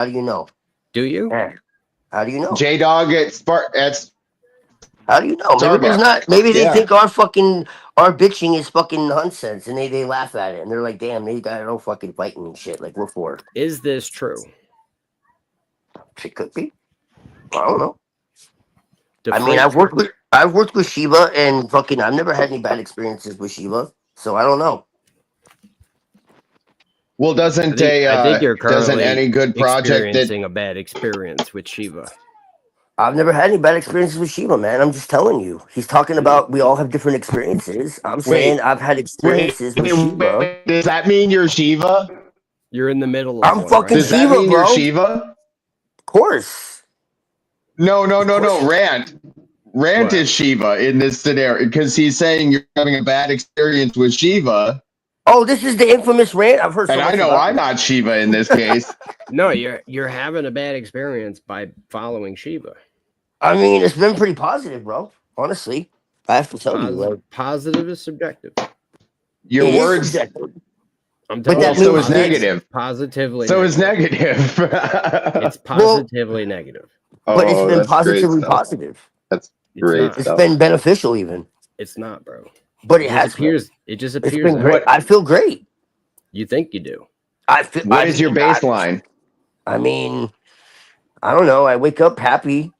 How do you know? Do you? Yeah. How do you know? J Dog at How do you know? Maybe there's Starbucks. not. Maybe they Yeah. think our bitching is fucking nonsense, and they laugh at it, and they're like, "Damn, they got no fucking fighting and shit." Like, what for? Is this true? It could be. I don't know. I mean, Deflate true. I've worked with Shiva, and fucking, I've never had any bad experiences with Shiva, so I don't know. Well, I think you're doesn't currently any good project that experiencing a bad experience with Shiva. I've never had any bad experiences with Shiva, man. I'm just telling you. He's talking about we all have different experiences. I'm wait saying I've had experiences with Shiva. does that mean you're Shiva? You're in the middle of I'm one right fucking Does now. that Shiva, mean you're bro. Of Shiva? course. No, Of course. Rant. Rant What? is Shiva in this scenario because he's saying you're having a bad experience with Shiva. Oh, this is the infamous rant. I've heard so And I much know about I'm this. not Shiva in this case. No, you're having a bad experience by following Shiva. I mean, it's been pretty positive, bro. Honestly, I have to tell you, like, Positive is subjective. Your it is words, subjective. I'm But telling that you, so means is negative. Positively. So is negative. negative. It's positively negative. But it's Oh, been that's great positively stuff. positive. That's It's great not. It's stuff. been beneficial, even. It's not, bro. But It it just has been. appears. It just It's appears. been that great. What- I feel great. You think you do? I feel. What is your baseline? I mean, I don't know. I wake up happy.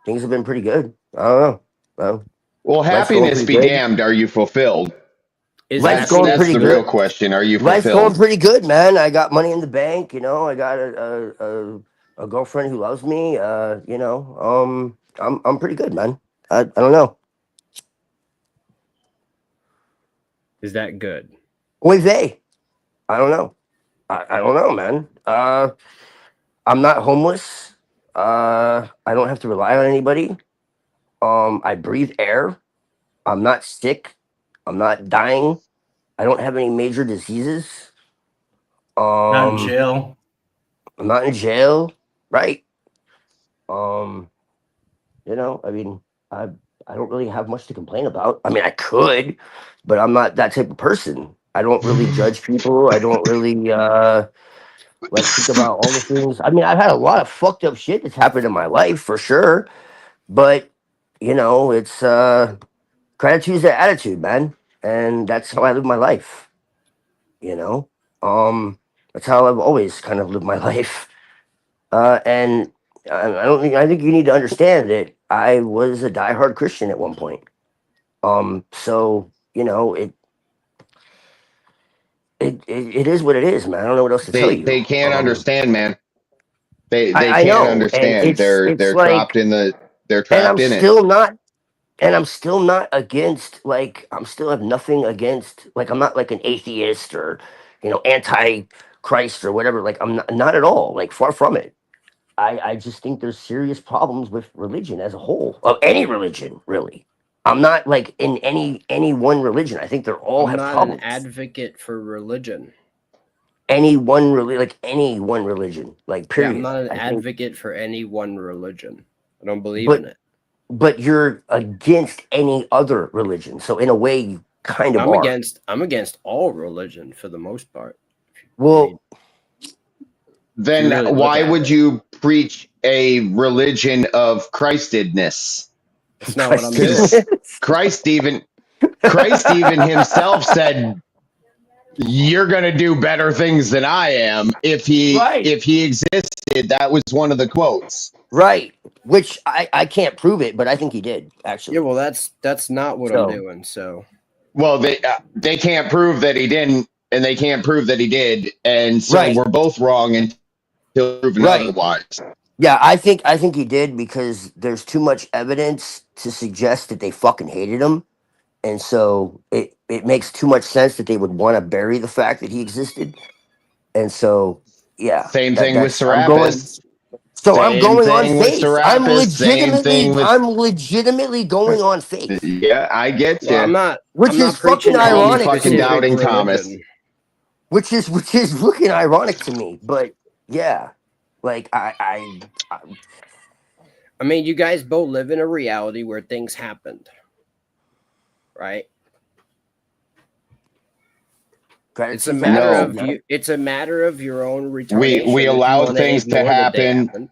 Things have been pretty good. I don't know. Well, Life's going happiness pretty be good. damned. Are you fulfilled? Is Life's That's going happiness that's pretty the good. real question. Are you Life's going fulfilled? pretty good, man. I got money in the bank. I got a girlfriend who loves me. I'm pretty good, man. I don't know. Is that good? Oy vey. I don't know. I don't know, man. I'm not homeless. I don't have to rely on anybody. I breathe air. I'm not sick. I'm not dying. I don't have any major diseases. Not in jail. I'm not in jail. Right. Um, I mean, I don't really have much to complain about. I mean, I could, but I'm not that type of person. I don't really judge people. I don't really like think about all the things. I mean, I've had a lot of fucked up shit that's happened in my life for sure, but it's gratitude's an attitude, man, and that's how I live my life. You know, that's how I've always kind of lived my life. And I don't think I think you need to understand that I was a diehard Christian at one point. So it is what it is, man. I don't know what else to tell you. They can't understand, man. They I can't know, and understand. it's They're like, trapped in they're and trapped in it. I'm still not against, like, I'm still have nothing against, like, I'm not like an atheist or anti Christ or whatever. Like, I'm not at all. Like, far from it. I just think there's serious problems with religion as a whole, of any religion, really. I'm not like in any one religion. I think they're all I'm have not an problems. advocate for religion. Like any one religion, like Yeah, I'm period. not an I think, advocate for any one religion. I don't believe in but it. but you're against any other religion, so in a way, you kind of are. I'm against all religion for the most part. Well, If you Then really look why at would it, you preach a religion of Christedness? it's not what I'm Christ, doing. Because Christ even himself said you're going to do better things than I am. right, If he existed, that was one of the quotes. right. Which I can't prove it, but I think he did Yeah, actually. well, that's not what I'm So doing. So Well, they can't prove that he didn't, and they can't prove that he did, and so right, we're both wrong until proven right. otherwise. Yeah, I think he did because there's too much evidence to suggest that they fucking hated him, and so it makes too much sense that they would want to bury the fact that he existed, and so yeah, Same thing with that's I'm going. Serapis. So I'm Same going on thing with faith. I'm Serapis. Same legitimately thing with I'm legitimately going on faith, yeah. I get well, you. which I'm is not fucking preaching Call any me ironic to fucking me. specific doubting Thomas. religion. Which is looking ironic to me, but yeah, like I mean, you guys both live in a reality where things happened, right? It's a matter of you. It's a matter of your own retardation. We allow things to happen.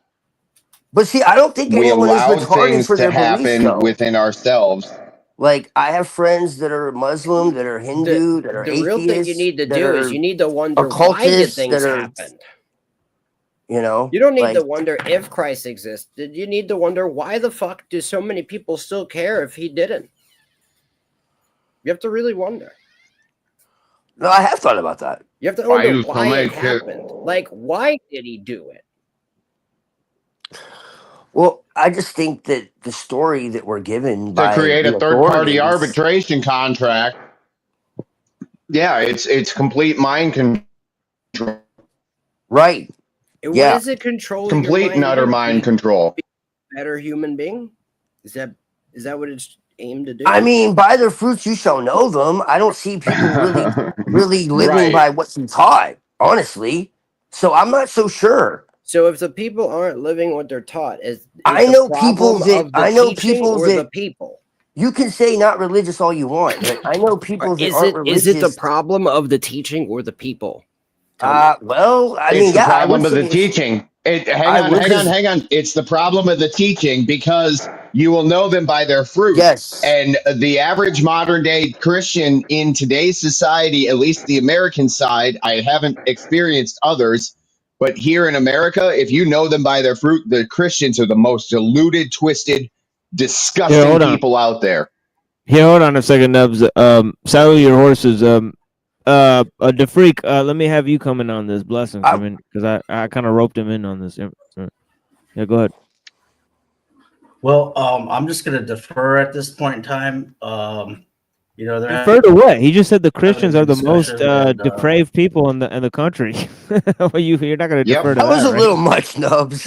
But see, I don't think We anyone is allow retarded things for to their beliefs, happen though. within ourselves. Like, I have friends that are Muslim, that are Hindu, that are the atheists. real thing you need to that do are is you need to wonder why did occultists, things that are, happen. you know, You don't need like, to wonder if Christ existed. You need to wonder why the fuck do so many people still care if he didn't? You have to really wonder. No, I have thought about that. You have to wonder why it happened. Like, why did he do it? Well, I just think that the story that we're given To by create the a third-party authorities- arbitration contract. Yeah, it's complete mind control. Right. And Yeah. what is it controlling Complete your and utter mind control. Better human being? Is that what it's aimed to do? I mean, by their fruits you shall know them. I don't see people really living Right. by what's been taught, honestly. So I'm not so sure. So if the people aren't living what they're taught, is I the know people problem that of the I know teaching people or that the people? you can say not religious all you want, but I know people that aren't religious. Is it the problem of the teaching or the people? Well, I It's mean, the yeah, problem I of would the say teaching. Hang on. It's the problem of the teaching because you will know them by their fruit. Yes. And the average modern day Christian in today's society, at least the American side, I haven't experienced others, but here in America, if you know them by their fruit, the Christians are the most deluded, twisted, disgusting people out there. Here, hold on a second, Nubs. Saddle your horses. The freak. Let me have you come in on this. Blessings. I mean, because I kind of roped him in on this. Yeah, go ahead. Well, I'm just gonna defer at this point in time. You know, they're Defer to what? He just said the Christians are the most and, depraved people in the country. Well, you're not going to defer to that was a right? little much, Nubs.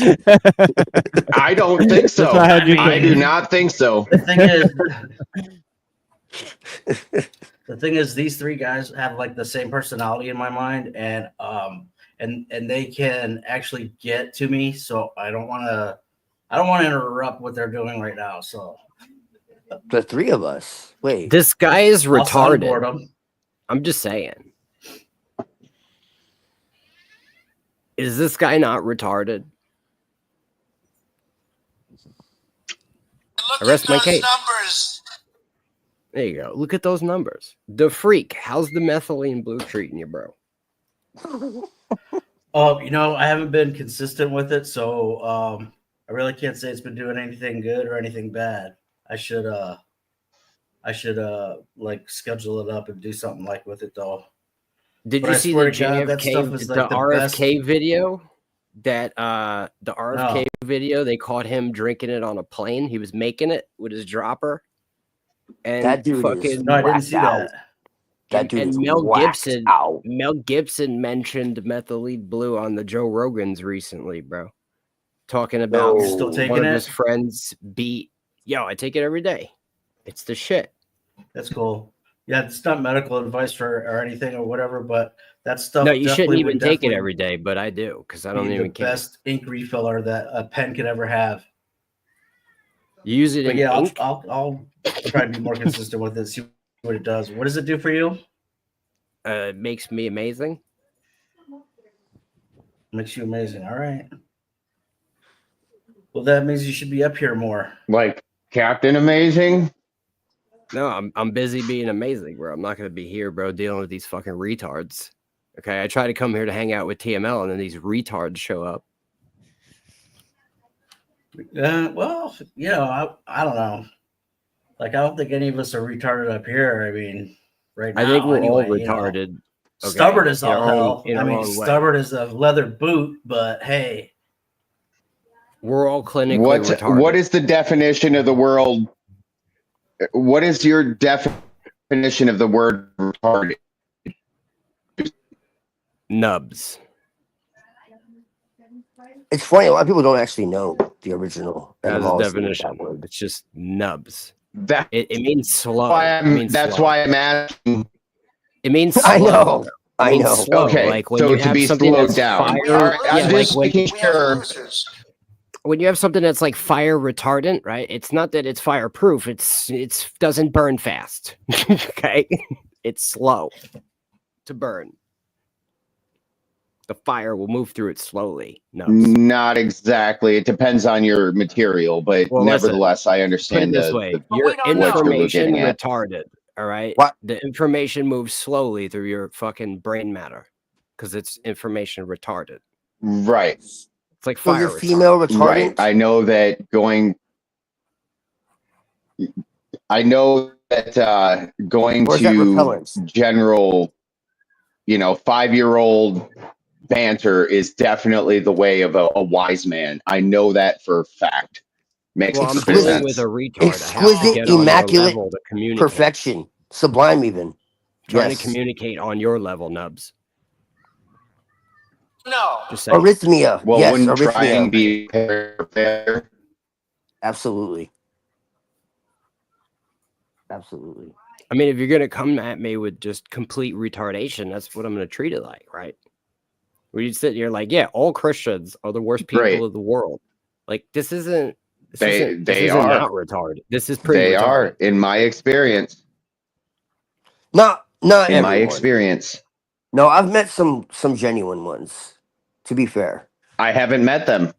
I don't think so. I do not think so. The thing is, these three guys have like the same personality in my mind, and they can actually get to me. So I don't want to interrupt what they're doing right now. So the three of us. Wait, this guy is retarded. I'm just saying. Is this guy not retarded? Arrest my case. Numbers. There you go. Look at those numbers. The freak. How's the methylene blue treating you, bro? You know, I haven't been consistent with it, so I really can't say it's been doing anything good or anything bad. I should like schedule it up and do something like with it though. Did you see the JFK, the RFK video? That the RFK video, they caught him drinking it on a plane. He was making it with his dropper. And that dude fucking no, I didn't see that. That dude and Mel Gibson mentioned methylene blue on the Joe Rogans recently, bro. Talking about still taking one of his friends beat. Yo, I take it every day. It's the shit. That's cool. Yeah, it's not medical advice or anything or whatever, but that stuff. No, you shouldn't even take it every day, but I do because I don't even care. Best ink refiller that a pen could ever have. You use it in ink? I'll try to be more consistent with it. See what it does. What does it do for you? It makes me amazing. Makes you amazing. All right. Well, that means you should be up here more. Like Captain Amazing? No, I'm busy being amazing, bro. I'm not gonna be here, bro, dealing with these fucking retards. Okay, I try to come here to hang out with TML, and then these retards show up. Well, you know, I don't know. Like, I don't think any of us are retarded up here. I mean, right now, I think we're anyway, all retarded. You know. Okay. Stubborn as all hell. I mean, stubborn as a leather boot, but hey. We're all clinically retarded. What is the definition of the word? What is your definition of the word retarded? Nubs. It's funny. A lot of people don't actually know the original definition. It's just nubs. It means slow. That's why I'm asking. It means slow. I know. Slow. Okay, like when so you to have be something slowed that's down. Fire, All right, I'm just making sure. When you have something that's like fire retardant, right? It's not that it's fireproof. It doesn't burn fast. Okay, it's slow. to burn. The fire will move through it slowly. No, not exactly. It depends on your material, but nevertheless, I understand this way. Your information retarded. All right. What? The information moves slowly through your fucking brain matter because it's information retarded. Right. It's like so fire. You're female retardant. Right. I know that going to general, 5-year-old banter is definitely the way of a wise man. I know that for a fact. Makes I'm dealing with a retard. Exquisite, immaculate perfection. Sublime even. Trying to communicate on your level, Nubs. No. Arrhythmia. Well, yes, wouldn't arrhythmia. trying be fair? Absolutely. Absolutely. I mean, if you're going to come at me with just complete retardation, that's what I'm going to treat it like, right? Where you sit here like, yeah, all Christians are the worst people of the world. Like, this isn't not retarded. This is pretty retarded. They are, in my experience. Not in everyone. my experience. No, I've met some genuine ones, to be fair. I haven't met them.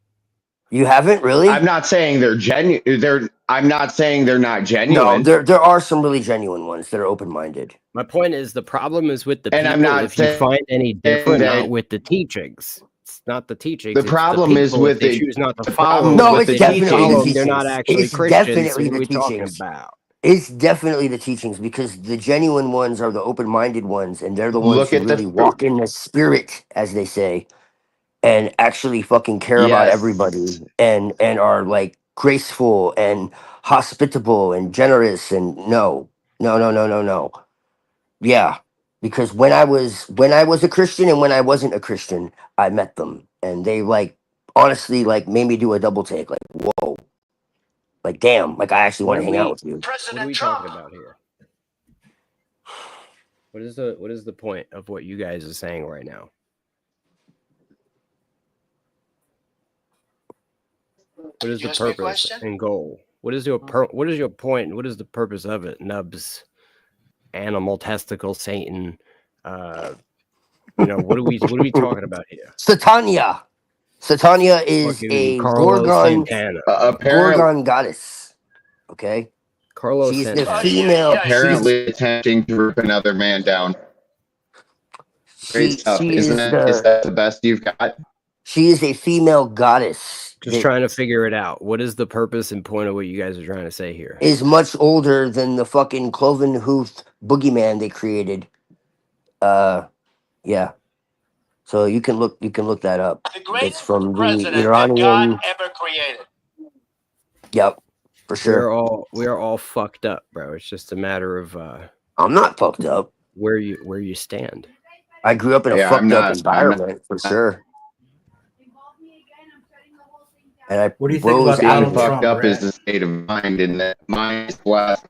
You haven't really? I'm not saying they're genuine. I'm not saying they're not genuine. No, there are some really genuine ones that are open-minded. My point is the problem is with the people. I'm not if you find any different, not with the teachings. It's not the teachings. The problem is with they choose not to follow. No, it's definitely the teachings. They're not actually Christians. What are we talking about? It's definitely the teachings because the genuine ones are the open-minded ones, and they're the ones who really walk in the spirit, as they say, and actually fucking care about everybody, and are like graceful and hospitable and generous. And no. Yeah, because when I was a Christian and when I wasn't a Christian, I met them, and they honestly made me do a double take. Like, whoa. Like, damn, I actually want to hang out with you. What are we talking about here? What is the point of what you guys are saying right now? What is the purpose and goal? What is your point? What is the purpose of it? Nubs, animal testicle, Satan. What are we talking about here? Satania. Satania is a Gorgon goddess. Okay. Carlos she's the female. Apparently attempting to rip another man down. Great stuff. Is that the best you've got? She is a female goddess. Just trying to figure it out. What is the purpose and point of what you guys are trying to say here? Is much older than the fucking cloven hoofed boogeyman they created. Yeah. So you can look that up. It's from the Iranian. God ever created. Yep, for sure. We are all fucked up, bro. It's just a matter of I'm not fucked up. Where you stand. I grew up in a fucked up environment for sure. And what do you think about being fucked up is the state of mind, and that mind is left.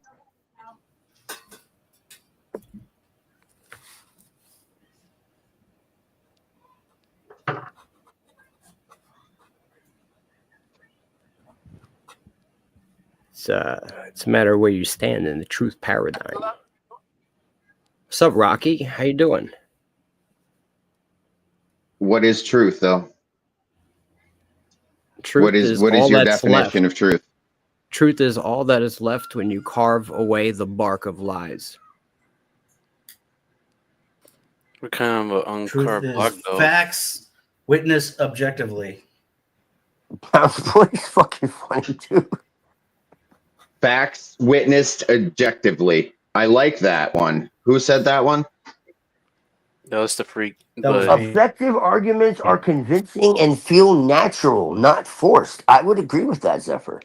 It's a matter of where you stand in the truth paradigm. What's up, Rocky? How you doing? What is truth, though? Truth what is your definition of truth? Truth is all that is left when you carve away the bark of lies. What kind of an uncarved bark, though? Facts witnessed objectively. It's fucking funny too. Facts witnessed objectively. I like that one. Who said that one? That was the freak. Objective arguments are convincing and feel natural, not forced. I would agree with that, Zephyr.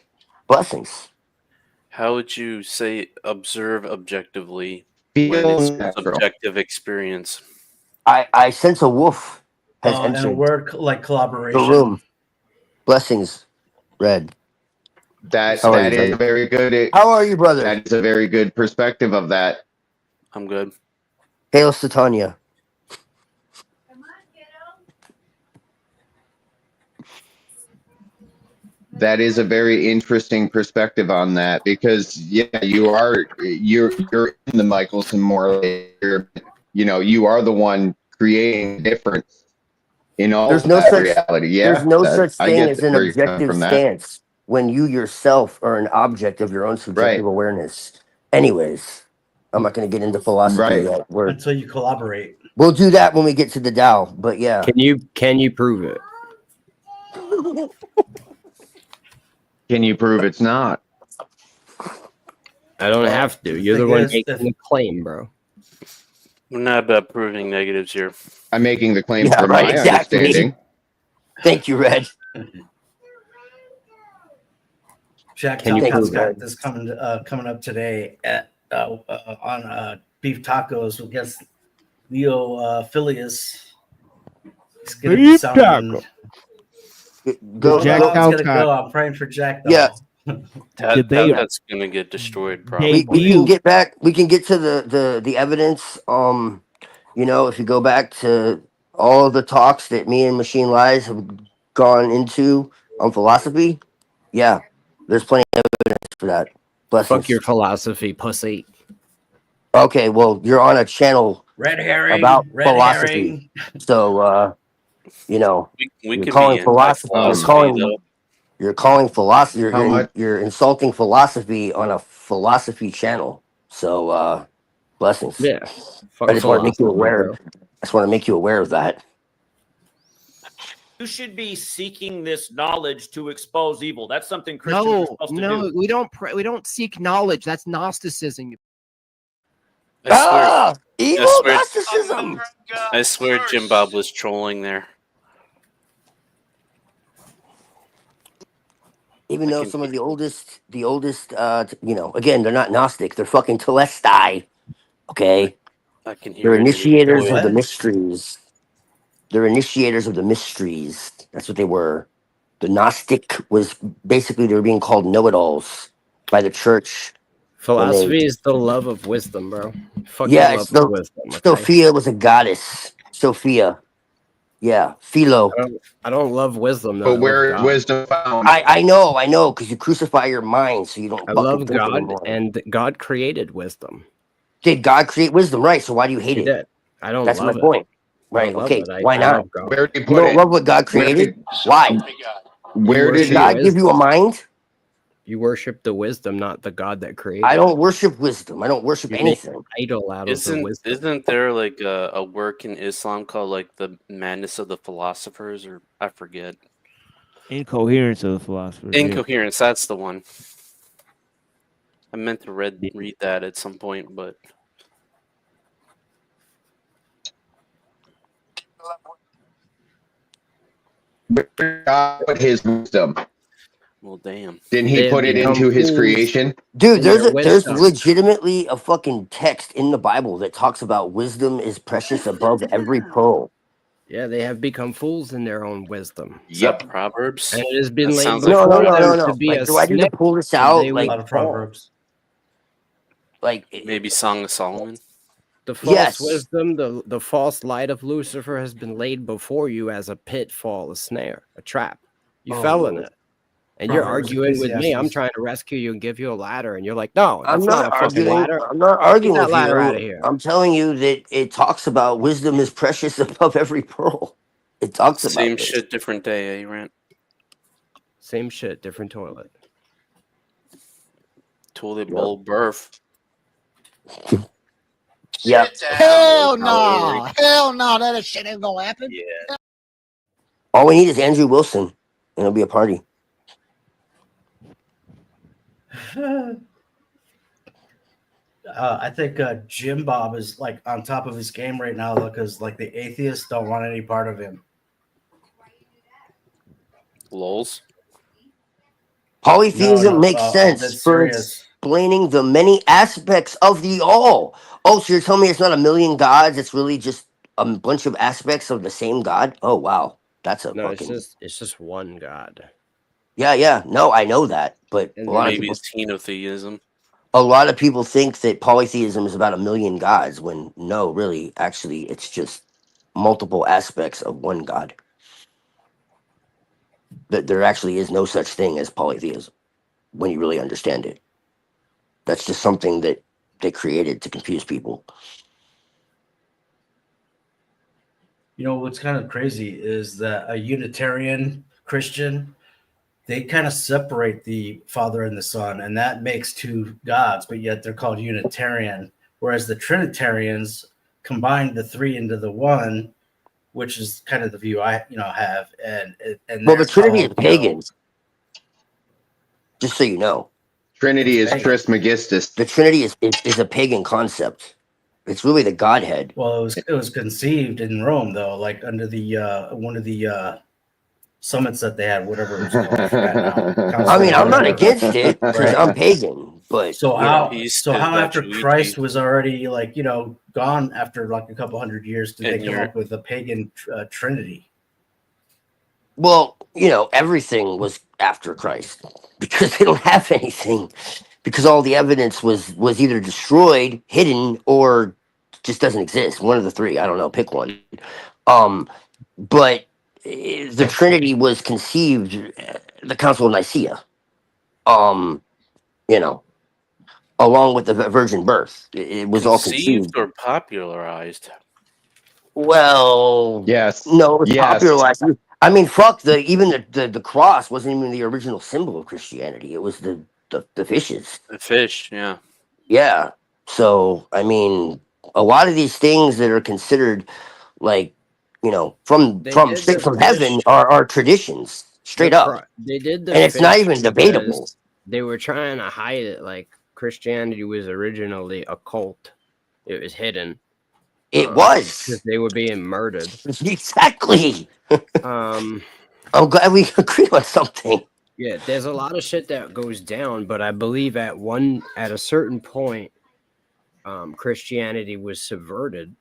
Blessings. How would you say observe objectively when it's subjective experience? I sense a wolf has entered. And a word like collaboration. The room. Blessings, Red. That is a very good. How are you, brother? That is a very good perspective of that. I'm good. Hail Satania. That is a very interesting perspective on that, because you're in the Michelson Morley. You know, you are the one creating difference in all There's of no that such reality. there's Yeah, no that such I thing get as an where you're coming objective from that. stance when you yourself are an object of your own subjective Right. awareness. Anyways, I'm not going to get into philosophy Right. yet. Until you collaborate. We'll do that when we get to the Tao. But yeah, Can you prove it? Can you prove it's not? I don't Well, have to. the You're the thing one is, making the claim, bro. We're not about proving negatives here. I'm making the claim yeah, from right, my exactly. understanding. Thank you, Red. Jack Can you Talcot's prove got it? this coming up today at on beef tacos against Leo Phileas. He's gonna be Beef sounding. Go, Don't know Jack how it's gonna Talcott. go. I'm praying for Jack though. Yeah. Debate. That's gonna get destroyed probably. we can get back. We can get to the evidence. You know, if you go back to all the talks that me and Machine Lies have gone into on philosophy, yeah, there's plenty of evidence for that. Blessings. Fuck your philosophy, pussy. Okay, well, you're on a channel Red herring about red philosophy, herring. so you know, We you're can calling be philosophy. anti-philosophy though. You're calling philosophy. How much? You're insulting philosophy on a philosophy channel. So blessings. Yeah. Fuck I just want to make you philosophy, aware. bro. I just want to make you aware of that. You should be seeking this knowledge to expose evil. That's something Christians are supposed to do. We don't we don't seek knowledge. That's Gnosticism. I Evil swear, Gnosticism. I swear Jim Bob was trolling there. Even though some of the oldest, you know, again, they're not Gnostic. They're fucking Telestai. Okay, I can hear they're it in his initiators of the voice. mysteries. They're initiators of the mysteries. That's what they were. The Gnostic was basically they were being called know-it-alls by the church. Philosophy is the love of wisdom, bro. Fucking Yeah, love it's of wisdom. Okay? Sophia was a goddess. Sophia. Yeah, Philo. I don't love wisdom though. But where is wisdom found? I know, because you crucify your mind so you don't. I fucking love think God, anymore. and God created wisdom. Did God create wisdom? Right. So why do you hate He it? did. I don't That's love my it. point. I Right. don't love Okay. it. Why I not? love God. Where did he You put don't it? love what God created? Why? Where did Did he? God give you a mind? You worship the wisdom, not the God that created. I don't worship wisdom. I don't worship You make anything. an idol out of the wisdom. Isn't there like a work in Islam called like the Madness of the Philosophers, or I forget? Incoherence of the philosophers. Incoherence. That's the one. I meant to read that at some point, but Where did God put his wisdom? well, damn. Didn't he They have put it become into his fools creation? Dude, in there's their there's wisdom. legitimately a fucking text in the Bible that talks about wisdom is precious above every pearl. Yeah, they have become fools in their own wisdom. Is that Proverbs? And it has been That laid sounds like before No. them to be Like, a do I need to snare, pull this so out? they A Like, lot would of fall. proverbs. like maybe Song of Solomon. The false yes. wisdom, the false light of Lucifer has been laid before you as a pitfall, a snare, a trap. You fell in Lord. it. And you're Proverbs, arguing with me. I'm Ecclesiastes. trying to rescue you and give you a ladder. And you're like, no, I'm that's not not a fucking arguing. ladder. I'm not Get arguing that with ladder out of you. here. I'm telling you that it talks about wisdom is precious above every pearl. It talks about Same this. shit, different day, eh, Rant? Same shit, different toilet. Toilet bowl birth. Yeah. Hell no! Hell no! That shit ain't gonna happen. Yeah. All we need is Andrew Wilson, and it'll be a party. I think Jim Bob is like on top of his game right now because like the atheists don't want any part of him. Lols. Polytheism No, makes sense that's for serious. explaining the many aspects of the all. Oh, so you're telling me it's not a million gods? It's really just a bunch of aspects of the same God? Oh, wow. That's a No, fucking... it's just one God. Yeah. No, I know that. But And a lot of Maybe people... it's henotheism. A lot of people think that polytheism is about a million gods when no, really, actually, it's just multiple aspects of one God. That there actually is no such thing as polytheism when you really understand it. That's just something that they created to confuse people. You know what's kind of crazy is that a Unitarian Christian, they kind of separate the Father and the Son, and that makes two gods, but yet they're called Unitarian. Whereas the Trinitarians combine the three into the one, which is kind of the view I have, and Well, the they're Trinity is called, pagan. Just so you know, Trinity is pagan. Trismegistus. the Trinity is a pagan concept. It's really the Godhead. Well, it was conceived in Rome, though, like under the one of the summits that they had, whatever it was called. I forgot now. I mean, I'm not Whatever. against it because Right. I'm pagan, but So you know. how after Christ was already gone after like a couple hundred years, did they come up with a pagan Trinity? Well, everything was after Christ because they don't have anything, because all the evidence was either destroyed, hidden, or just doesn't exist. One of the three. I don't know. Pick one. But the Trinity was conceived at the Council of Nicaea. Along with the virgin birth, it was all conceived or popularized. Well, yes, no, it was yes. popularized. I mean, fuck, the cross wasn't even the original symbol of Christianity. It was the fishes. The fish, yeah. Yeah. So, I mean, a lot of these things that are considered like, from straight from heaven are traditions, straight up. They did and it's not even debatable. They were trying to hide it, like Christianity was originally a cult. It was hidden. It was because they were being murdered. Exactly. I'm glad we agree on something. Yeah, there's a lot of shit that goes down, but I believe at a certain point, Christianity was subverted.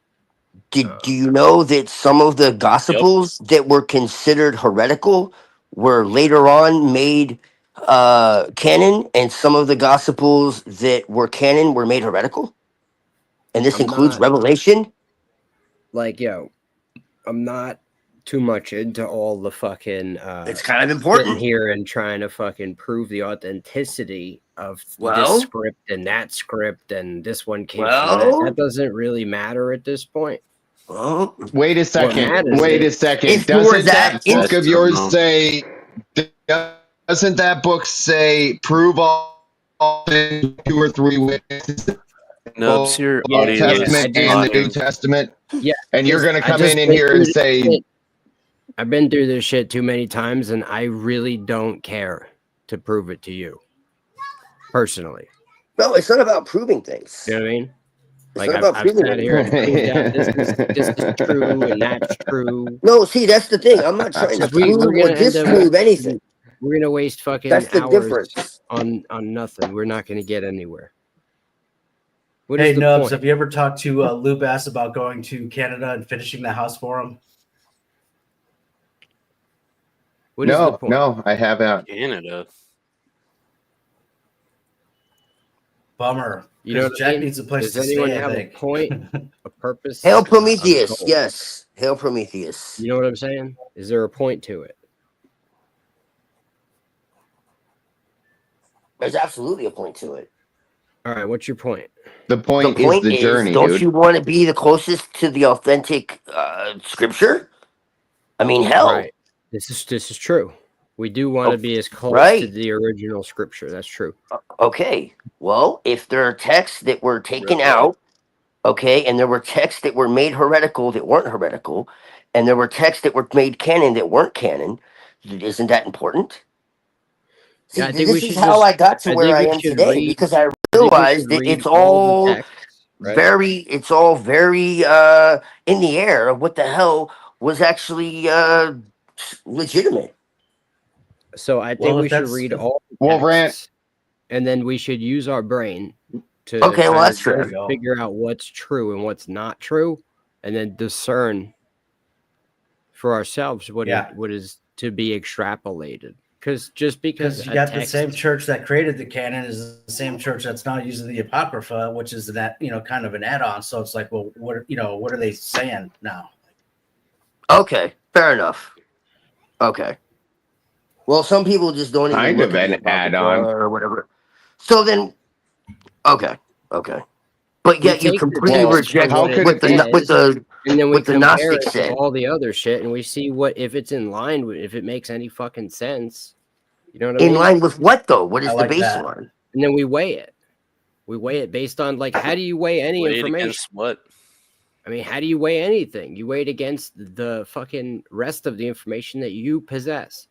Do you know that some of the Gospels that were considered heretical were later on made canon, and some of the Gospels that were canon were made heretical? And this includes Revelation? Like, I'm not too much into all the fucking it's kind of important here and trying to fucking prove the authenticity of this script and that script, and this one came from that doesn't really matter at this point. Well, wait a second. If doesn't that book of yours say, doesn't that book say prove all things, 2 or 3 witnesses? No, it's your Old Testament and the New Testament. Yeah, and you're going to come in here and say, I've been through this shit too many times, and I really don't care to prove it to you personally. No, it's not about proving things. You know what I mean? Like I've sat here and proved that this is true and that's true. No, see, that's the thing. I'm not trying to prove or disprove anything. We're gonna waste fucking hours on nothing. We're not gonna get anywhere. Hey, Nubs, have you ever talked to Lou Bass about going to Canada and finishing the house for him? No, I haven't. Canada. Bummer. You know, Jack needs a place to anyone stay. have a point, a purpose? Hail Prometheus. Yes, hail Prometheus. You know what I'm saying? Is there a point to it? There's absolutely a point to it. All right, what's your point? The point is the journey, don't you want to be the closest to the authentic scripture? I mean, hell. Right. This is true. We do want to be as close to the original scripture. That's true. Okay. Well, if there are texts that were taken out, and there were texts that were made heretical that weren't heretical, and there were texts that were made canon that weren't canon, isn't that important? See, Yeah, I think this is how I got to where I am today, because I realized that it's all very in the air of what the hell was actually legitimate. So I think we should read all the texts, and then we should use our brain to that's true. Figure out what's true and what's not true, and then discern for ourselves what is to be extrapolated. Because you got the same church that created the canon is the same church that's now using the Apocrypha, which is that kind of an add-on. So it's like, well, what are they saying now? Okay, fair enough. Okay. Well, some people just don't even kind look of at an add-on or whatever. So then, okay. But yet you take the completely text for reject how what it could it be? and then we what the compare Gnostic it to said. all the other shit, and we see what if it's in line with if it makes any fucking sense. You know what I In mean? line with what though? What I is the like that. baseline? And then we weigh it. We weigh it based on like how do you weigh any Weigh it information? against what? I mean, how do you weigh anything? You weigh it against the fucking rest of the information that you possess.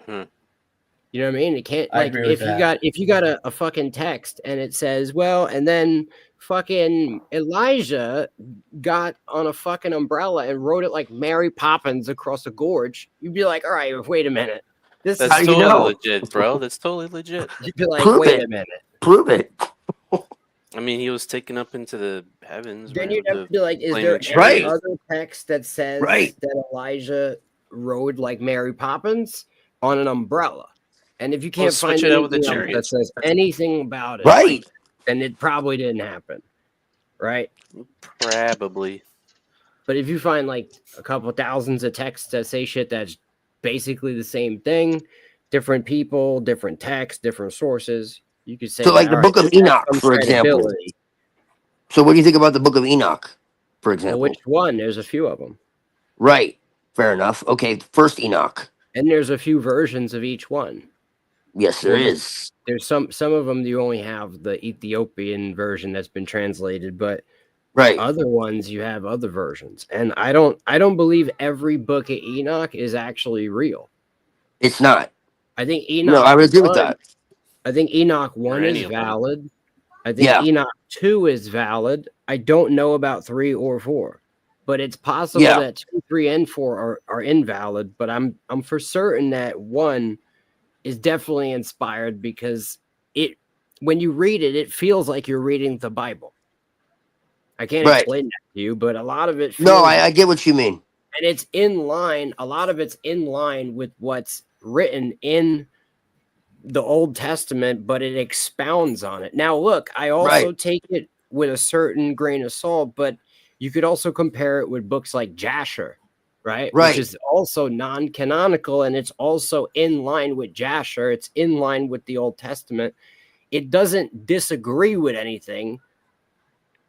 You know what I mean? It can't I like agree with that. if you got a fucking text and it says, well, and then fucking Elijah got on a fucking umbrella and wrote it like Mary Poppins across a gorge, you'd be like, all right, wait a minute. This That's How do you totally know? legit, bro. That's totally legit. you'd be like, Prove wait it. a minute. Prove it. I mean, he was taken up into the heavens. Then right, you'd with have to the be like, is flame there and any Right. other text that says Right. that Elijah rode like Mary Poppins on an umbrella? And if you can't switch find it out with the anything else that chariots. says anything about it, Right. then it probably didn't happen, right? Probably. But if you find like a couple thousands of texts that say shit that's basically the same thing, different people, different texts, different sources, you could say So like the all Book right, of this has Enoch, some for example. credibility. So what do you think about the Book of Enoch, for Well, example? which one? There's a few of them. Right. Fair enough. Okay. First Enoch. And there's a few versions of each one. Yes, there Well, is. There's some of them you only have the Ethiopian version that's been translated, but Right. other ones you have other versions. And I don't believe every book of Enoch is actually real. It's not. I think Enoch No, I would agree with 1 that. I think Enoch 1 any is of them. valid. I think Yeah. Enoch 2 is valid. I don't know about 3 or 4. But it's possible Yeah. that 2, 3, and 4 are invalid. But I'm for certain that 1 is definitely inspired because when you read it, it feels like you're reading the Bible. I can't Right. explain that to you, but a lot of it feels No, I get what you mean. and it's in line. A lot of it's in line with what's written in the Old Testament, but it expounds on it. Now, look, I also take it with a certain grain of salt, but you could also compare it with books like Jasher, right? Right. Which is also non-canonical, and it's also in line with Jasher. It's in line with the Old Testament. It doesn't disagree with anything,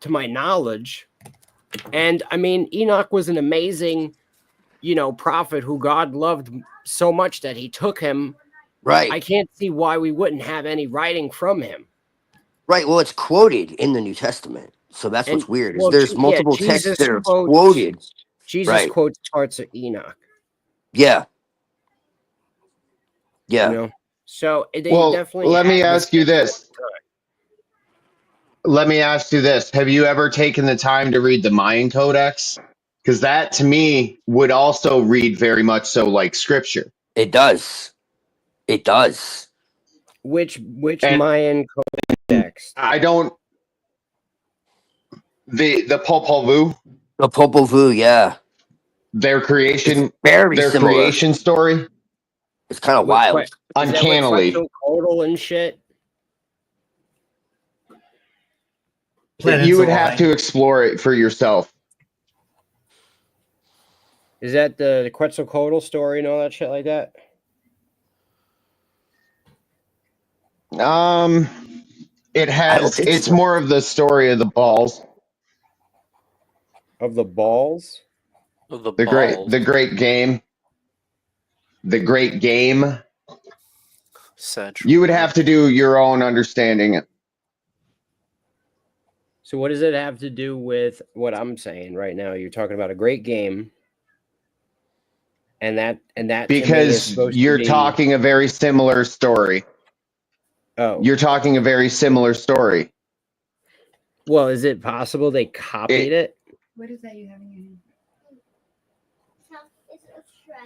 to my knowledge. And I mean, Enoch was an amazing, prophet who God loved so much that he took him. Right. I can't see why we wouldn't have any writing from him. Right. Well, it's quoted in the New Testament. So that's what's weird. Is there's multiple texts that are quoted. Jesus quotes parts of Enoch. Yeah. Yeah. So they definitely. Let me ask you this. Let me ask you this. Have you ever taken the time to read the Mayan Codex? Because that to me would also read very much so like scripture. It does. It does. Which Mayan Codex? I don't. The Popol Vuh. The Popol Vuh, yeah. Their creation, It's very their similar. creation story. It's kind of wild. Uncannily. Quetzalcoatl and shit. You would have to explore it for yourself. Is that the Quetzalcoatl story and all that shit like that? It has. It's more of the story of the balls. Of the balls. Of the great game. The great game. You would have to do your own understanding. So what does it have to do with what I'm saying right now? You're talking about a great game. And that because you're talking a very similar story. Oh. You're talking a very similar story. Well, is it possible they copied it? What is that you have in your hand?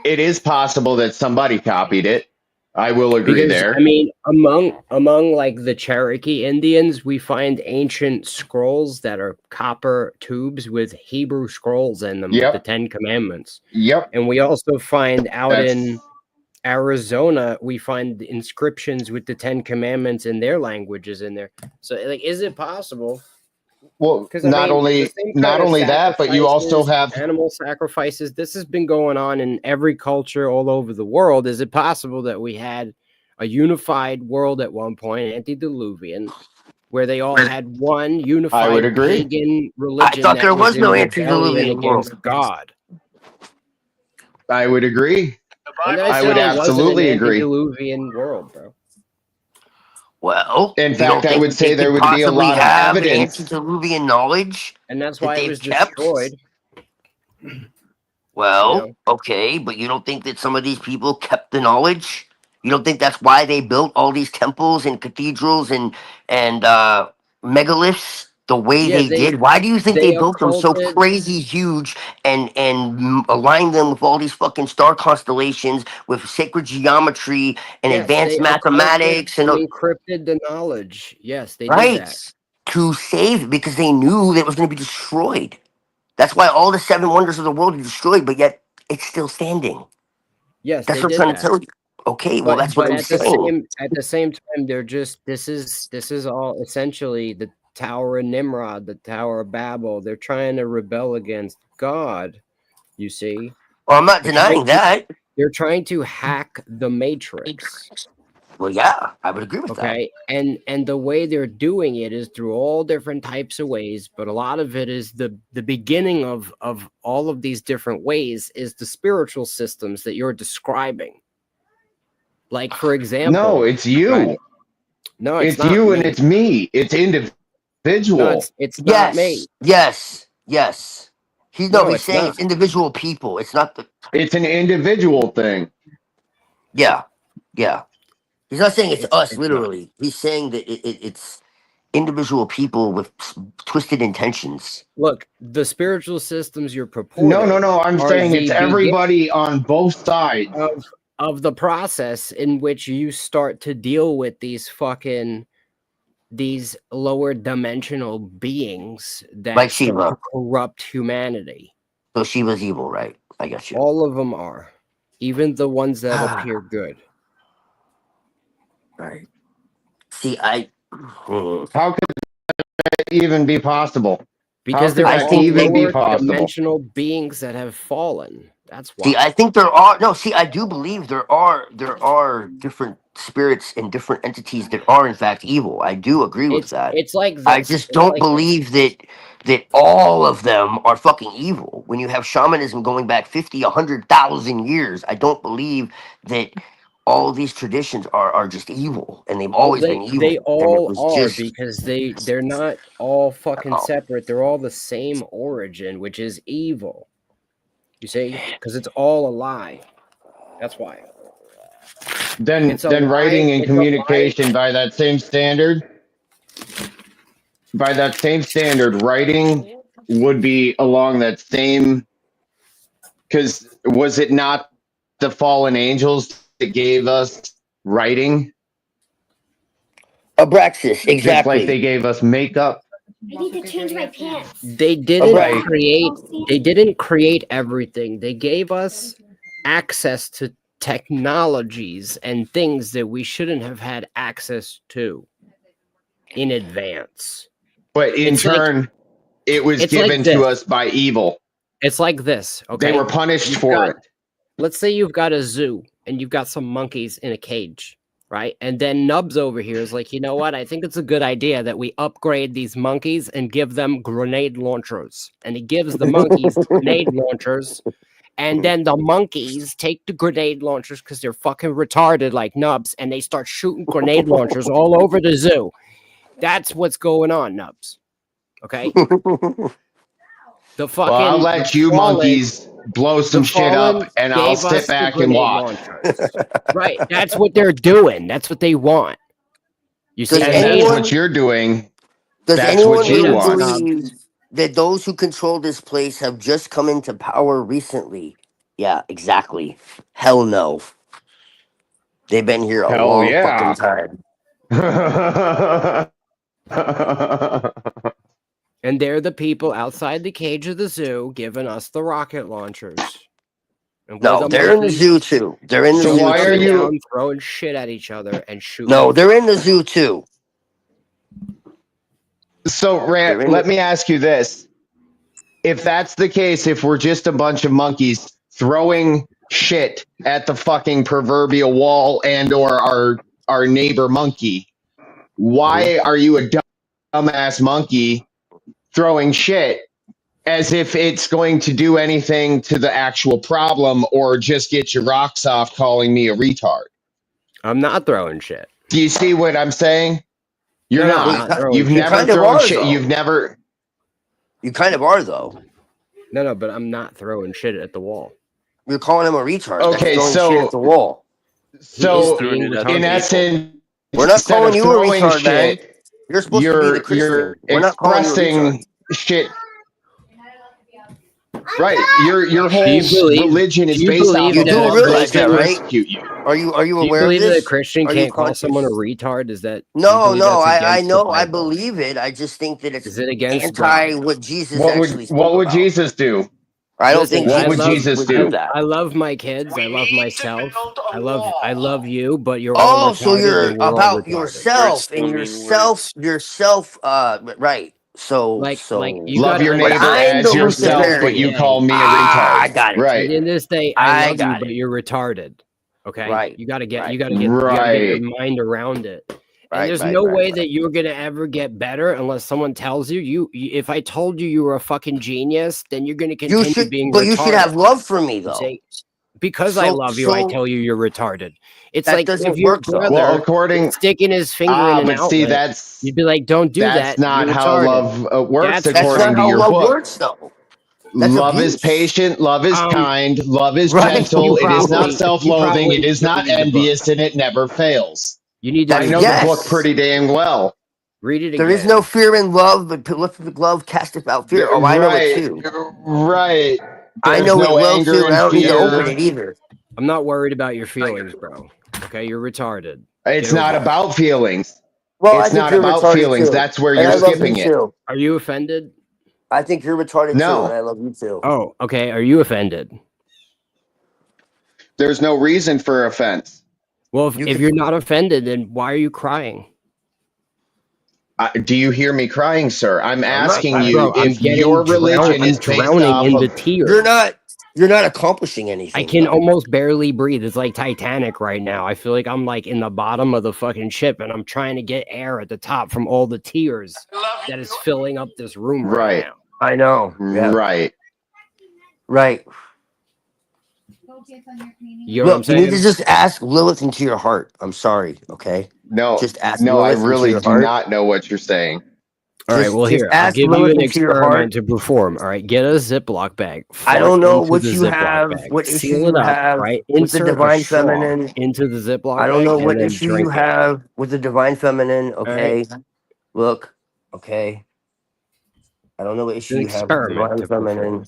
It is possible that somebody copied it. I will agree there. I mean, among like the Cherokee Indians, we find ancient scrolls that are copper tubes with Hebrew scrolls in them, with the 10 Commandments. Yep. And we also find in Arizona, we find inscriptions with the 10 Commandments in their languages in there. So, like, is it possible? Well, not only that, but you also have animal sacrifices. This has been going on in every culture all over the world. Is it possible that we had a unified world at one point, antediluvian, where they all had one unified I would agree. pagan religion. I thought there was no rebellion antediluvian world against God. I would agree. I would absolutely agree. Antediluvian world, bro. Well, in fact, I would say there would be a lot of evidence. Antediluvian knowledge, and that's why it was destroyed. Well, okay, but you don't think that some of these people kept the knowledge? You don't think that's why they built all these temples and cathedrals and megaliths the way they did? Why do you think they built them so crazy huge and aligned them with all these fucking star constellations with sacred geometry and advanced mathematics and encrypted the knowledge? Yes, they did that. To save, because they knew that it was going to be destroyed. That's why all the 7 wonders of the world are destroyed, but yet it's still standing. Yes, that's what I'm trying to tell you. Okay, well, that's what I'm saying. At the same time, they're just this is all essentially the Tower of Nimrod, the Tower of Babel. They're trying to rebel against God. You see? Well, I'm not denying that. They're trying to hack the Matrix. Well, yeah, I would agree with that. Okay, and the way they're doing it is through all different types of ways, but a lot of it is the beginning of all of these different ways is the spiritual systems that you're describing. Like, for example, no, it's you. Right? No, it's not you me. and it's me. It's individual. No, it's not me. Yes. He's saying it's individual people. It's not the. It's an individual thing. Yeah. He's not saying it's us, literally. He's saying that it's individual people with twisted intentions. Look, the spiritual systems you're purporting. No. I'm saying it's everybody on both sides of the process in which you start to deal with these lower dimensional beings that like Shiva corrupt humanity. So Shiva's evil, right? I guess you. All of them are, even the ones that appear good. Right. See, how could that even be possible? Because they're all lower dimensional beings that have fallen. That's why. See, I think there are I do believe there are different spirits and different entities that are in fact evil. I do agree with that. It's like this. I just don't believe that all of them are fucking evil. When you have shamanism going back 50, 100,000 years, I don't believe that all of these traditions are just evil, and they've always been evil. They all are because they're not all fucking separate. They're all the same origin, which is evil. You see, because it's all a lie. That's why. Then writing and communication by that same standard. By that same standard, writing would be along that same. Because was it not the fallen angels that gave us writing? Abraxas, exactly. Just like they gave us makeup. I need to change my pants. They didn't create everything. They gave us access to technologies and things that we shouldn't have had access to in advance. But in turn, it was given to us by evil. It's like this. Okay, they were punished for it. Let's say you've got a zoo and you've got some monkeys in a cage. Right. And then Nubs over here is like, you know what? I think it's a good idea that we upgrade these monkeys and give them grenade launchers. And he gives the monkeys grenade launchers. And then the monkeys take the grenade launchers because they're fucking retarded like Nubs. And they start shooting grenade launchers all over the zoo. That's what's going on, Nubs. Okay. I'll let you monkeys blow some shit up and I'll sit back and watch. Right. That's what they're doing. That's what they want. You see, that's what you're doing. Does that's anyone what you want. believe that those who control this place have just come into power recently? Yeah, exactly. Hell no. They've been here a long fucking time. And they're the people outside the cage of the zoo giving us the rocket launchers. No, they're in the zoo too. They're in the zoo. Why are you throwing shit at each other and shooting? No, they're in the zoo too. So, Rant, let me ask you this. If that's the case, if we're just a bunch of monkeys throwing shit at the fucking proverbial wall and or our neighbor monkey, why are you a dumbass monkey throwing shit as if it's going to do anything to the actual problem or just get your rocks off calling me a retard. I'm not throwing shit. Do you see what I'm saying? You're No, not. I'm not You've shit. never thrown shit. You've never. You kind of are, though. No, but I'm not throwing shit at the wall. You're calling him a retard. Okay, That's throwing shit at the wall. So in essence, we're not calling you a retard, shit, man. You're supposed to be the Christian. You're We're not calling you a retard. expressing shit. Right, your whole religion is based off You do realize that, right? Persecute you. Are you Do you aware of believe this? that a Christian Are you can't call conscious? someone a retard? Is that No, I against the know, I Bible? believe it. I just think that it's Is it against anti God? what Jesus What actually spoke would about. Jesus do? I don't Listen, think What would I love, Jesus would do? that. I love my kids. I love myself. I love you, but you're all Oh, so retarded you're and we're all about retarded. yourself and yourself. Right. So Like you love gotta your neighbor understand as the yourself, Luciferian. but you call me a retard. I got it. Right. In this day, I love you, but you're retarded. Okay, Right. You gotta get Right. your mind around it. And Right, there's right, no right, way right. that you're gonna ever get better unless someone tells you. If I told you you were a fucking genius, then you're gonna continue being retarded. You should have love for me, though. Because I love you, I tell you you're retarded. It's that like doesn't if your work, though. brother Well, according sticking his finger in an but outlet, see, that's you'd be like, "Don't do that." that's not you're how retarded. love works. That's According not to how your love book, works, though. That's love abuse. is patient, love is kind, love is Right. gentle. It is not probably- self-loathing. you It is not probably read the book. envious, and it never fails. You need to I read know the the book. book pretty damn well. Read it again. There is no fear in love, but prolific love casteth out fear. Oh, I know it too. Right. I There's know no it well anger too, and I don't need to fear. open it either. I'm not worried about your feelings, bro. Okay, you're retarded. It's Get not over it. about feelings. Well, I It's think not you're about retarded feelings. too. That's where And you're I love skipping you it. too. Are you offended? I think you're retarded No. too, and I love you too. Oh, okay. Are you offended? There's no reason for offense. Well, if you're not offended, then why are you crying? Do you hear me crying, sir? I'm asking you Bro, if your religion is based off in the of... tears. You're not accomplishing anything. I can almost barely breathe. It's like Titanic right now. I feel like I'm like in the bottom of the fucking ship and I'm trying to get air at the top from all the tears that is filling up this room right now. I know. Yeah. Right. You know what I'm Look, you saying? need to just ask Lilith into your heart. I'm sorry, okay? No, just ask no, I Lilith into really your do heart. not know what you're saying. All right, well, here, I'll ask give you Lilith an into your heart. experiment to perform. All right, get a Ziploc bag. I don't know fart what into you the Ziploc have, bag, what issue seal you it up, have right? with the Insert a divine straw feminine. into the Ziploc I don't know bag what and then issue drink you it. have with the divine feminine, okay? right. Look, okay. I don't know what issue An you have with the experiment divine to perform. feminine.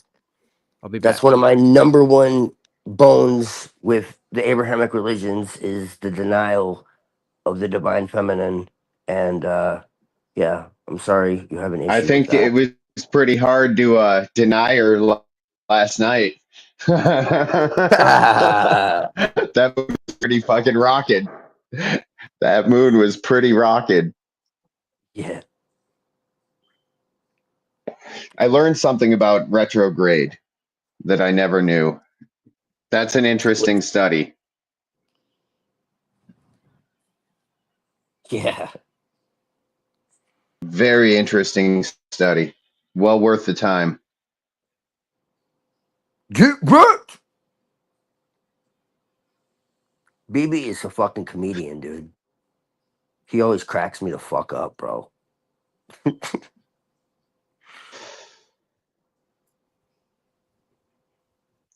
I'll be That's back. one of my number one bones with the Abrahamic religions is the denial of the divine feminine. And yeah, I'm sorry you have an issue I think with that. it was pretty hard to deny her last night. That moon was pretty fucking rocking. That moon was pretty rocking. Yeah. I learned something about retrograde that I never knew. That's an interesting study. Yeah. Very interesting study. Well worth the time. Get wrecked! BB is a fucking comedian, dude. He always cracks me the fuck up, bro.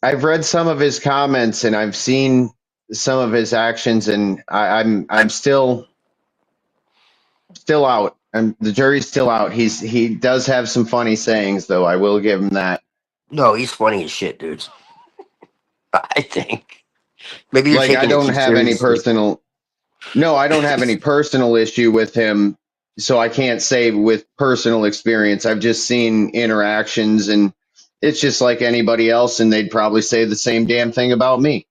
I've read some of his comments and I've seen some of his actions, and I'm still out. The jury's still out. He does have some funny sayings, though. I will give him that. No, he's funny as shit, dude. I think. Maybe you're Like, I taking don't it too have any seriously. personal. No, I don't have any personal issue with him, so I can't say with personal experience. I've just seen interactions, and it's just like anybody else, and they'd probably say the same damn thing about me.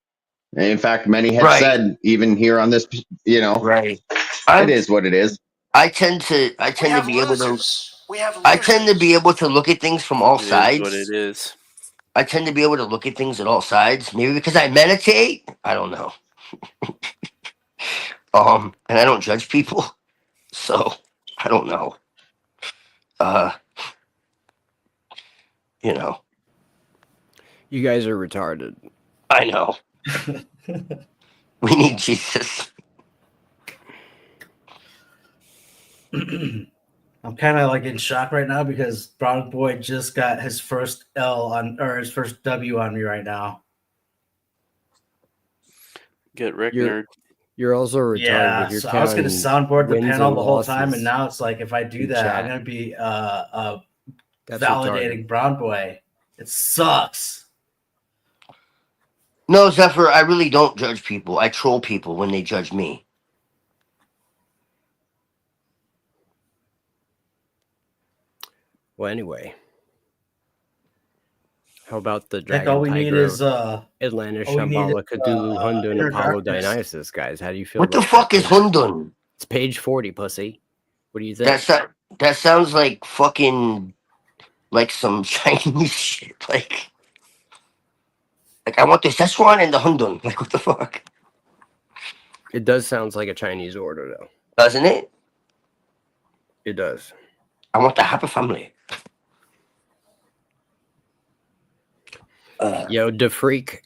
And in fact, many have said, even here on this, Right. It is what it is. I tend to be able to. I tend to be able to look at things from all sides. What it is. I tend to be able to look at things at all sides. Maybe because I meditate. I don't know. And I don't judge people, so I don't know. You know, You guys are retarded. I know. We need Jesus. I'm kind of like in shock right now because Brown Boy just got his first L on, or his first W on me right now. Get wrecked, nerd. You're also retarded. Yeah, if you're so I was going to soundboard the wins panel and the whole time, and losses now it's like if I do in that, I'm chat. going to be That's validating retarded. Brown Boy. It sucks. No, Zephyr, I really don't judge people. I troll people when they judge me. Well, anyway. How about the I think Dragon all we need Tiger, is Atlantis, all we need Shambhala, is, Cthulhu, Hundun, Inner Apollo, Darkness. Dionysus, guys? How do you feel What the about fuck that is page? Hundun? It's page 40, pussy. What do you think? That sounds like fucking like some Chinese shit. Like I want the Szechuan and the Hundun. Like what the fuck? It does sound like a Chinese order, though. Doesn't it? It does. I want the happy family. Yo, DeFreak,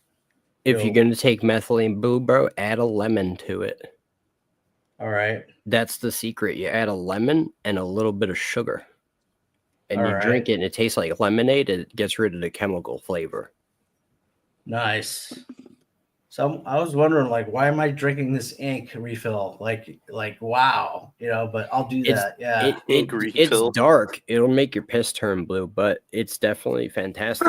if Yo. you're going to take methylene blue, bro, add a lemon to it. All right. That's the secret. You add a lemon and a little bit of sugar. And All you drink it, and it tastes like lemonade. It gets rid of the chemical flavor. Nice. So I was wondering, like, why am I drinking this ink refill? Like, wow, you know. But I'll do that. Yeah. It's dark. It'll make your piss turn blue, but it's definitely fantastic.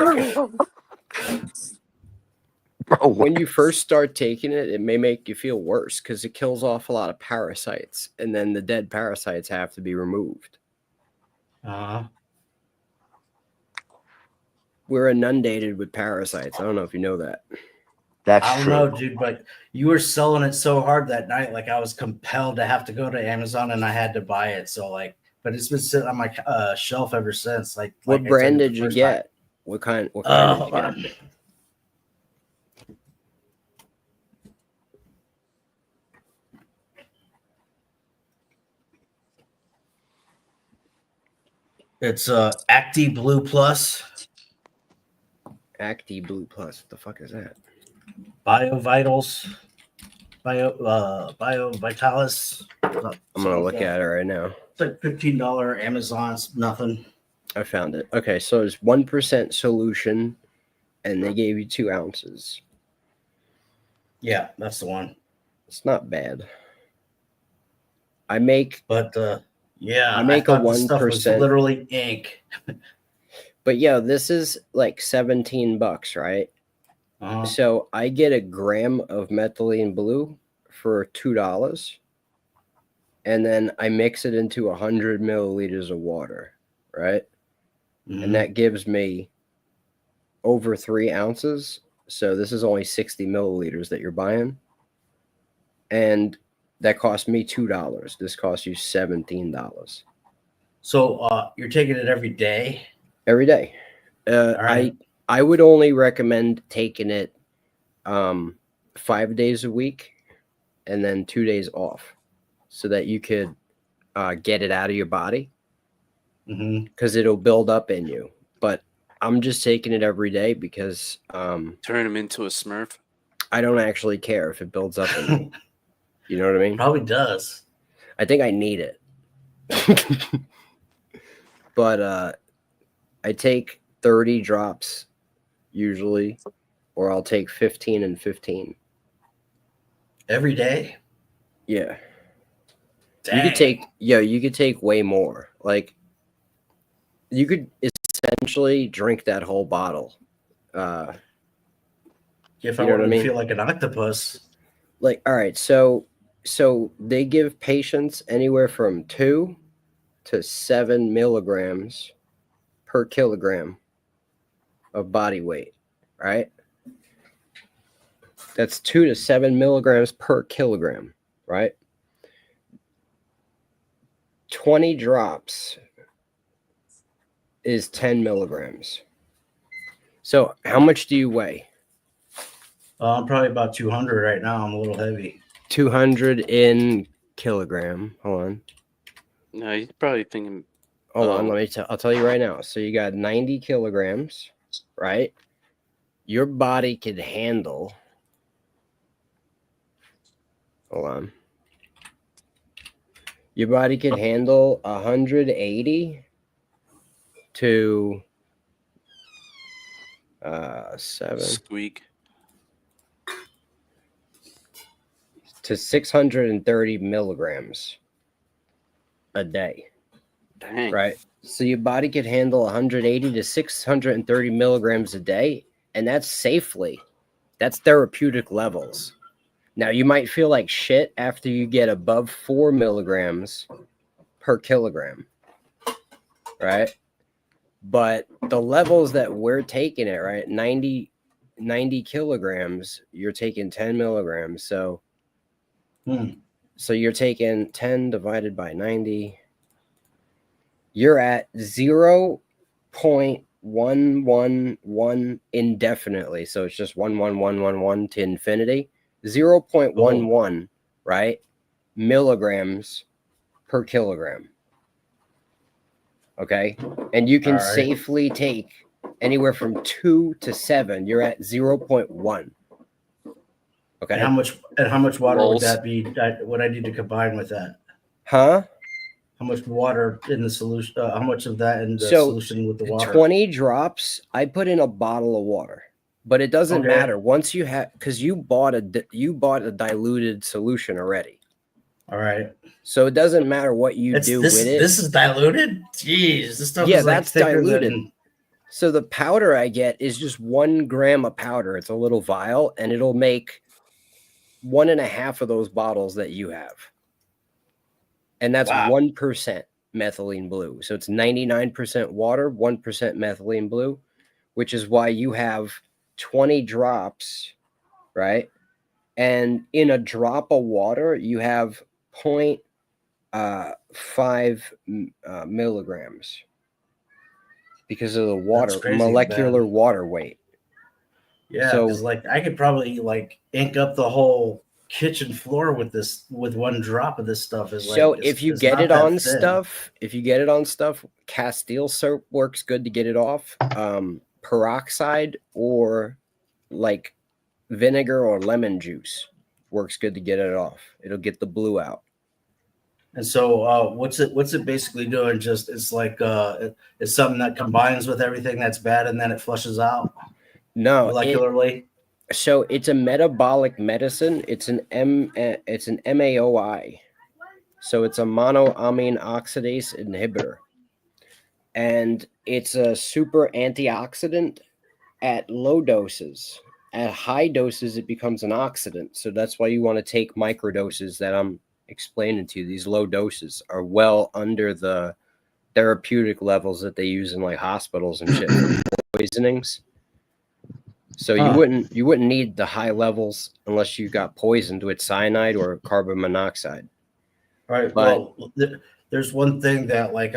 Bro, when you first start taking it, it may make you feel worse because it kills off a lot of parasites, and then the dead parasites have to be removed. We're inundated with parasites. I don't know if you know that. That's I don't true. know, dude, but you were selling it so hard that night, like I was compelled to have to go to Amazon and I had to buy it. So like, but it's been sitting on my shelf ever since. Like, What brand did you get? What kind did you get? It's Acti Blue Plus. Acti Blue Plus. What the fuck is that? Bio Vitals. Bio Vitalis. I'm gonna look at it right now. It's like $15 Amazon's nothing. I found it. Okay, so it's 1% solution, and they gave you 2 ounces. Yeah, that's the one. It's not bad. I make, but yeah, I make a 1%. Literally ink. But yeah, this is like $17, right? So I get a gram of methylene blue for $2, and then I mix it into 100 milliliters of water, right? And that gives me over 3 ounces. So this is only 60 milliliters that you're buying, and that cost me $2. This costs you $17. So you're taking it every day? Every day. Right. I would only recommend taking it 5 days a week and then 2 days off so that you could get it out of your body because it'll build up in you. But I'm just taking it every day because turn him into a Smurf. I don't actually care if it builds up in me. You know what I mean? Probably does. I think I need it. But I take 30 drops usually, or I'll take 15 and 15 every day. Yeah. Dang. You could take way more. Like you could essentially drink that whole bottle. If I want to feel like an octopus. Like, all right, so they give patients anywhere from 2 to 7 milligrams per kilogram of body weight, right? That's 2 to 7 milligrams per kilogram, right? 20 drops is 10 milligrams. So how much do you weigh? I'm probably about 200 right now. I'm a little heavy. 200 in kilogram. Hold on. No, you're probably thinking Hold on, I'll tell you right now. So you got 90 kilograms, right? Your body could handle. Hold on. Your body could handle 180 to 7 squeak to 630 milligrams a day. Dang. Right. So your body could handle 180 to 630 milligrams a day, and that's safely. That's therapeutic levels. Now you might feel like shit after you get above 4 milligrams per kilogram. Right. But the levels that we're taking it, right? 90 kilograms, you're taking 10 milligrams. So, so you're taking 10 divided by 90. You're at 0.111 indefinitely. So it's just 11111 to infinity. 0.11, right? Milligrams per kilogram. Okay. And you can safely take anywhere from 2 to 7. You're at 0.1. Okay. And how much water would that be? Would I need to combine with that? Huh? How much water in the solution? How much of that in the solution with the water? 20 drops. I put in a bottle of water, but it doesn't matter once you have, because you bought a diluted solution already. All right. So it doesn't matter what you do with it. This is diluted. Jeez, this stuff is like that's diluted. So the powder I get is just 1 gram of powder. It's a little vial, and it'll make 1.5 of those bottles that you have. And that's 1% methylene blue. So it's 99% water, 1% methylene blue, which is why you have 20 drops, right? And in a drop of water, you have 0.5 milligrams because of the water, molecular water weight. Yeah, because like I could probably like ink up the whole kitchen floor with this, with 1 drop of this stuff. If you get it on stuff, Castile soap works good to get it off. Peroxide or like vinegar or lemon juice works good to get it off. It'll get the blue out. And so what's it basically doing? Just it's like it's something that combines with everything that's bad and then it flushes out. No, molecularly. So it's a metabolic medicine. It's an MAOI. So it's a monoamine oxidase inhibitor. And it's a super antioxidant at low doses. At high doses, it becomes an oxidant. So that's why you want to take microdoses that I'm explaining to you. These low doses are well under the therapeutic levels that they use in like hospitals and shit for poisonings. So you wouldn't need the high levels unless you got poisoned with cyanide or carbon monoxide. Right. But there's one thing that like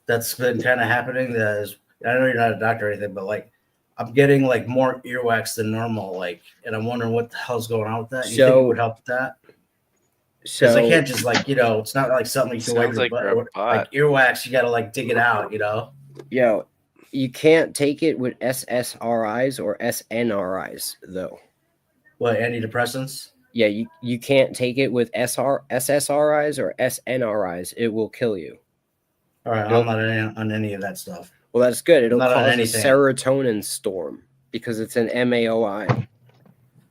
that's been kind of happening. That is, I know you're not a doctor or anything, but like I'm getting like more earwax than normal. Like, and I'm wondering what the hell's going on with that. You think it would help with that? Because I can't just like, it's not like something you can wipe your butt. Like earwax, you got to like dig it out, Yo, you can't take it with SSRIs or SNRIs though. What, antidepressants? Yeah, you can't take it with SSRIs or SNRIs. It will kill you. All right, I'm not on any of that stuff. Well, that's good. It'll cause a serotonin storm because it's an MAOI.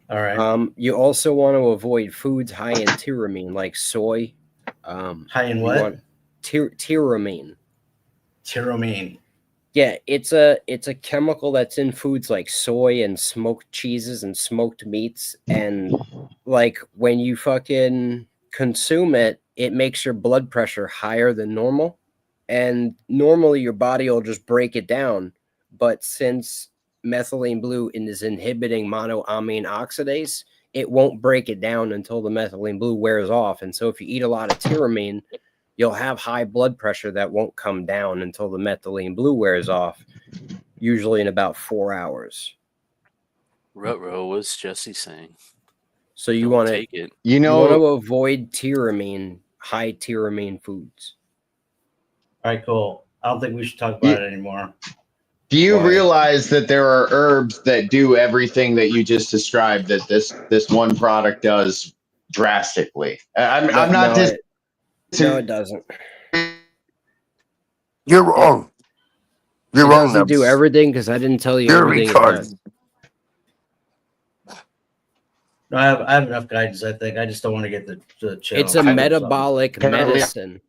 All right. You also want to avoid foods high in tyramine, like soy. High in what? Tyramine. Tyramine. Yeah, it's a chemical that's in foods like soy and smoked cheeses and smoked meats. And like when you fucking consume it, it makes your blood pressure higher than normal. And normally your body will just break it down. But since methylene blue is inhibiting monoamine oxidase, it won't break it down until the methylene blue wears off. And so if you eat a lot of tyramine, you'll have high blood pressure that won't come down until the methylene blue wears off, usually in about 4 hours. Ruh-roh, what's Jesse saying? So you want to take it. You want to avoid tyramine, high tyramine foods. All right, cool. I don't think we should talk about it anymore. Do you realize that there are herbs that do everything that you just described that this one product does drastically? I'm not No, it doesn't. You're wrong. You're it wrong. Doesn't do everything because I didn't tell you You're everything a it does. No, I have enough guidance. I think I just don't want to get the channel. It's a metabolic medicine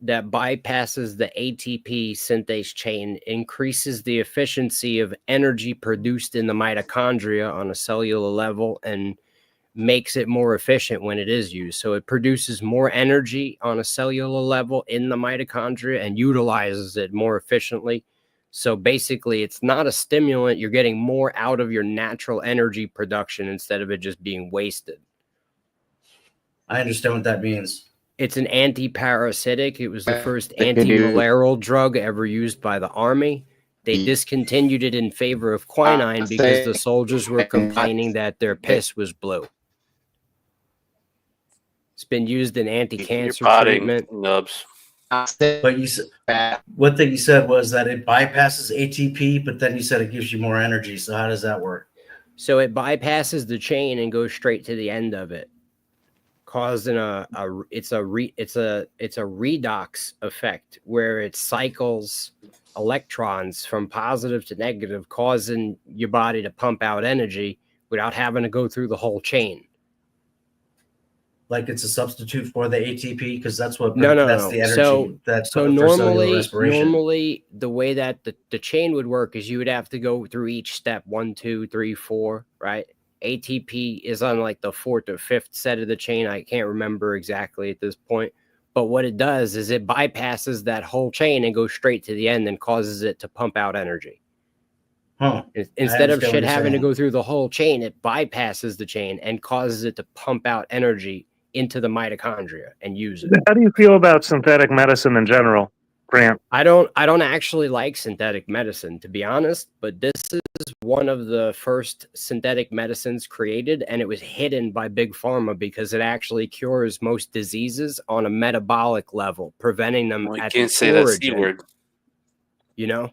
that bypasses the ATP synthase chain, increases the efficiency of energy produced in the mitochondria on a cellular level, and makes it more efficient when it is used. So it produces more energy on a cellular level in the mitochondria and utilizes it more efficiently. So basically, it's not a stimulant. You're getting more out of your natural energy production instead of it just being wasted. I understand what that means. It's an anti-parasitic. It was the first anti-malarial drug ever used by the Army. They discontinued it in favor of quinine because the soldiers were complaining that their piss was blue. It's been used in anti-cancer treatment. Nubs. But you said one thing you said was that it bypasses ATP, but then you said it gives you more energy. So how does that work? So it bypasses the chain and goes straight to the end of it, causing it's a redox effect where it cycles electrons from positive to negative, causing your body to pump out energy without having to go through the whole chain. Like it's a substitute for the ATP, because that's what that's the energy. So normally the way that the chain would work is you would have to go through each step 1, 2, 3, 4, right? ATP is on like the 4th or 5th set of the chain. I can't remember exactly at this point, but what it does is it bypasses that whole chain and goes straight to the end and causes it to pump out energy. Instead of shit having to go through the whole chain, it bypasses the chain and causes it to pump out energy into the mitochondria and use it. How do you feel about synthetic medicine in general, Grant? I don't actually like synthetic medicine, to be honest, but this is one of the first synthetic medicines created, and it was hidden by Big Pharma because it actually cures most diseases on a metabolic level, preventing them at can't the say that origin. C word. You know?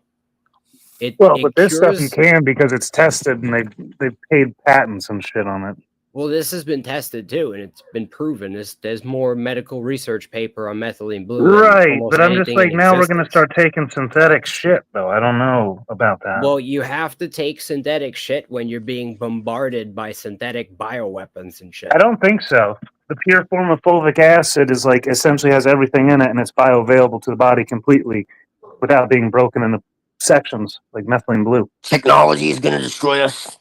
But this stuff you can because it's tested and they paid patents and shit on it. Well, this has been tested too, and it's been proven. There's more medical research paper on methylene blue. Right, but I'm just like, now we're going to start taking synthetic shit, though. I don't know about that. Well, you have to take synthetic shit when you're being bombarded by synthetic bioweapons and shit. I don't think so. The pure form of fulvic acid is like essentially has everything in it, and it's bioavailable to the body completely without being broken into sections like methylene blue. Technology is going to destroy us,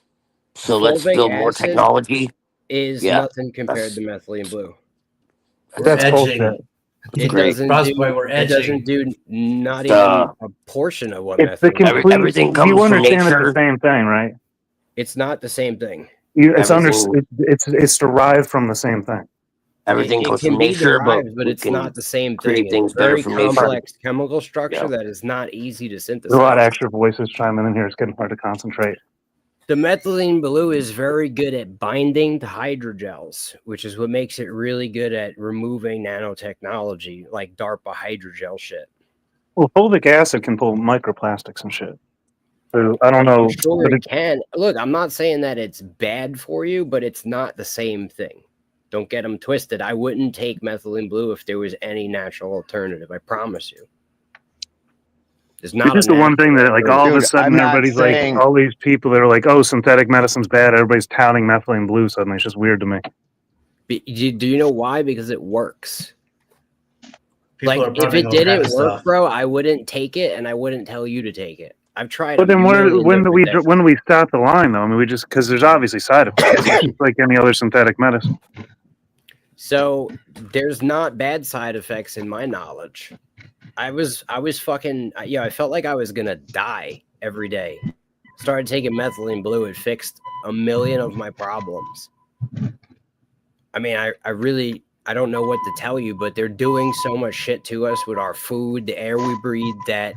so let's build more technology. Is nothing compared to methylene blue. That's bullshit. It doesn't do not even a portion of what it's the complete. Everything comes from nature. It's the same thing, right? It's not the same thing. It's derived from the same thing. Everything comes from nature, but it's not the same thing. It's a very complex chemical structure that is not easy to synthesize. There's a lot of extra voices chiming in here. It's getting hard to concentrate. The methylene blue is very good at binding to hydrogels, which is what makes it really good at removing nanotechnology, like DARPA hydrogel shit. Well, fulvic acid can pull microplastics and shit. So I don't know. Sure, it can. Look, I'm not saying that it's bad for you, but it's not the same thing. Don't get them twisted. I wouldn't take methylene blue if there was any natural alternative. I promise you. It's not just the one thing that, like, all of a sudden, everybody's like, all these people that are like, oh, synthetic medicine's bad. Everybody's touting methylene blue suddenly. It's just weird to me. Do you know why? Because it works. Like, if it didn't work, bro, I wouldn't take it, and I wouldn't tell you to take it. I've tried. But then when do we stop the line, though? I mean, we just because there's obviously side effects, just like any other synthetic medicine. So there's not bad side effects in my knowledge. I was fucking, I felt like I was gonna die every day. Started taking methylene blue. It fixed a million of my problems. I mean, I don't know what to tell you, but they're doing so much shit to us with our food, the air we breathe, that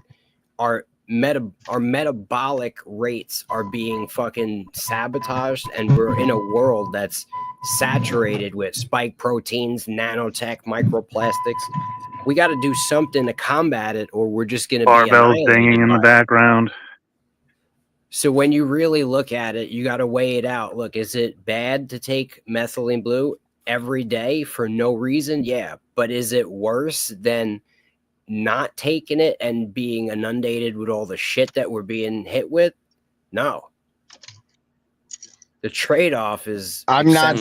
our metabolic rates are being fucking sabotaged, and we're in a world that's saturated with spike proteins, nanotech, microplastics. We got to do something to combat it, or we're just going to be Barbells annihilated dinging in the background. So when you really look at it, you got to weigh it out. Look, is it bad to take methylene blue every day for no reason? Yeah. But is it worse than not taking it and being inundated with all the shit that we're being hit with? No. The trade-off is... I'm not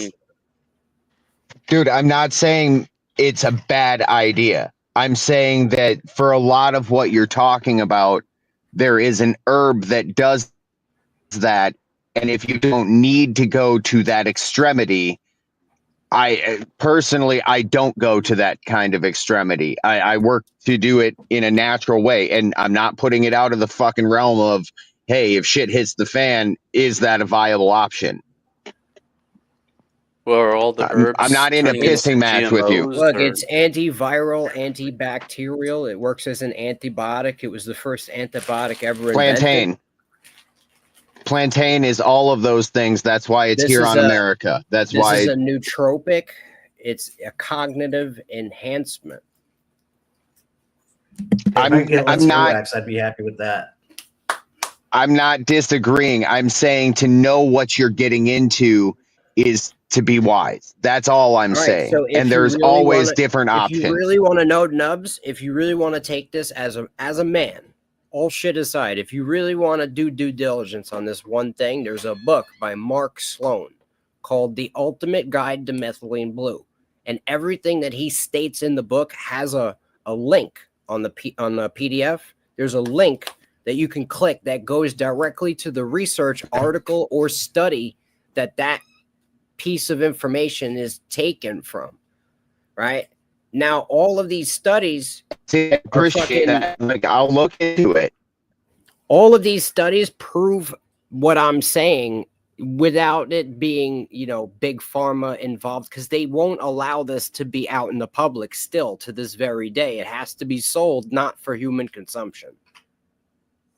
saying it's a bad idea. I'm saying that for a lot of what you're talking about, there is an herb that does that, and if you don't need to go to that extremity, I personally don't go to that kind of extremity. I work to do it in a natural way, and I'm not putting it out of the fucking realm of, hey, if shit hits the fan, is that a viable option? Well, are all the herbs I'm not in a pissing match with you. Look, it's antiviral, antibacterial. It works as an antibiotic. It was the first antibiotic ever invented. Plantain is all of those things. That's why it's here on America. That's why this is a nootropic. It's a cognitive enhancement. I'm not. I'd be happy with that. I'm not disagreeing. I'm saying to know what you're getting into is to be wise. That's all I'm saying. So and there's really always different options. If you really want to know, Nubs, if you really want to take this as a man, all shit aside, if you really want to do due diligence on this one thing, there's a book by Mark Sloan called The Ultimate Guide to Methylene Blue. And everything that he states in the book has a link on the PDF. There's a link that you can click that goes directly to the research article or study that piece of information is taken from, right? Now, all of these studies... See, I appreciate that. Like, I'll look into it. All of these studies prove what I'm saying without it being, big pharma involved, because they won't allow this to be out in the public still to this very day. It has to be sold, not for human consumption.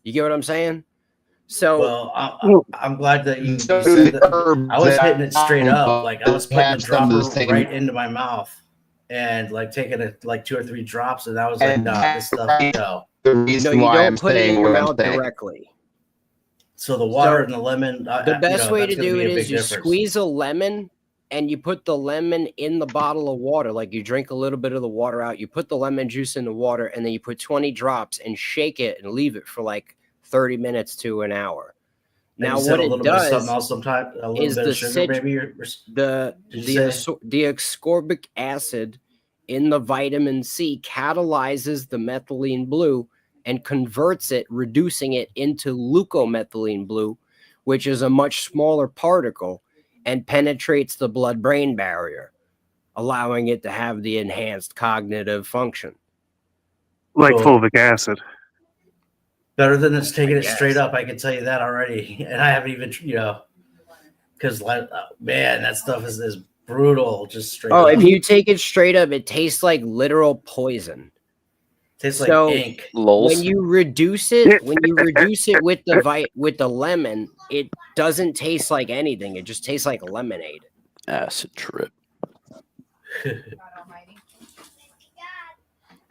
You get what I'm saying? So, well, I'm glad that you said that. I was hitting it straight up. Like, I was putting the dropper right into my mouth and like taking it like 2 or 3 drops, and I was like, nah, this stuff, The reason why I'm saying what I'm saying directly. So the water and the lemon. The best way to do it is you squeeze a lemon and you put the lemon in the bottle of water. Like, you drink a little bit of the water out, you put the lemon juice in the water, and then you put 20 drops and shake it and leave it for like 30 minutes to an hour. Now, what it does is the ascorbic acid in the vitamin C catalyzes the methylene blue and converts it, reducing it into leucomethylene blue, which is a much smaller particle and penetrates the blood-brain barrier, allowing it to have the enhanced cognitive function. Like fulvic acid. Better than just taking it straight up. I can tell you that already. And I haven't even, because, man, that stuff is brutal. Just straight up. If you take it straight up, it tastes like literal poison. Tastes like ink. When you reduce it, with the lemon, it doesn't taste like anything. It just tastes like lemonade. Acid trip.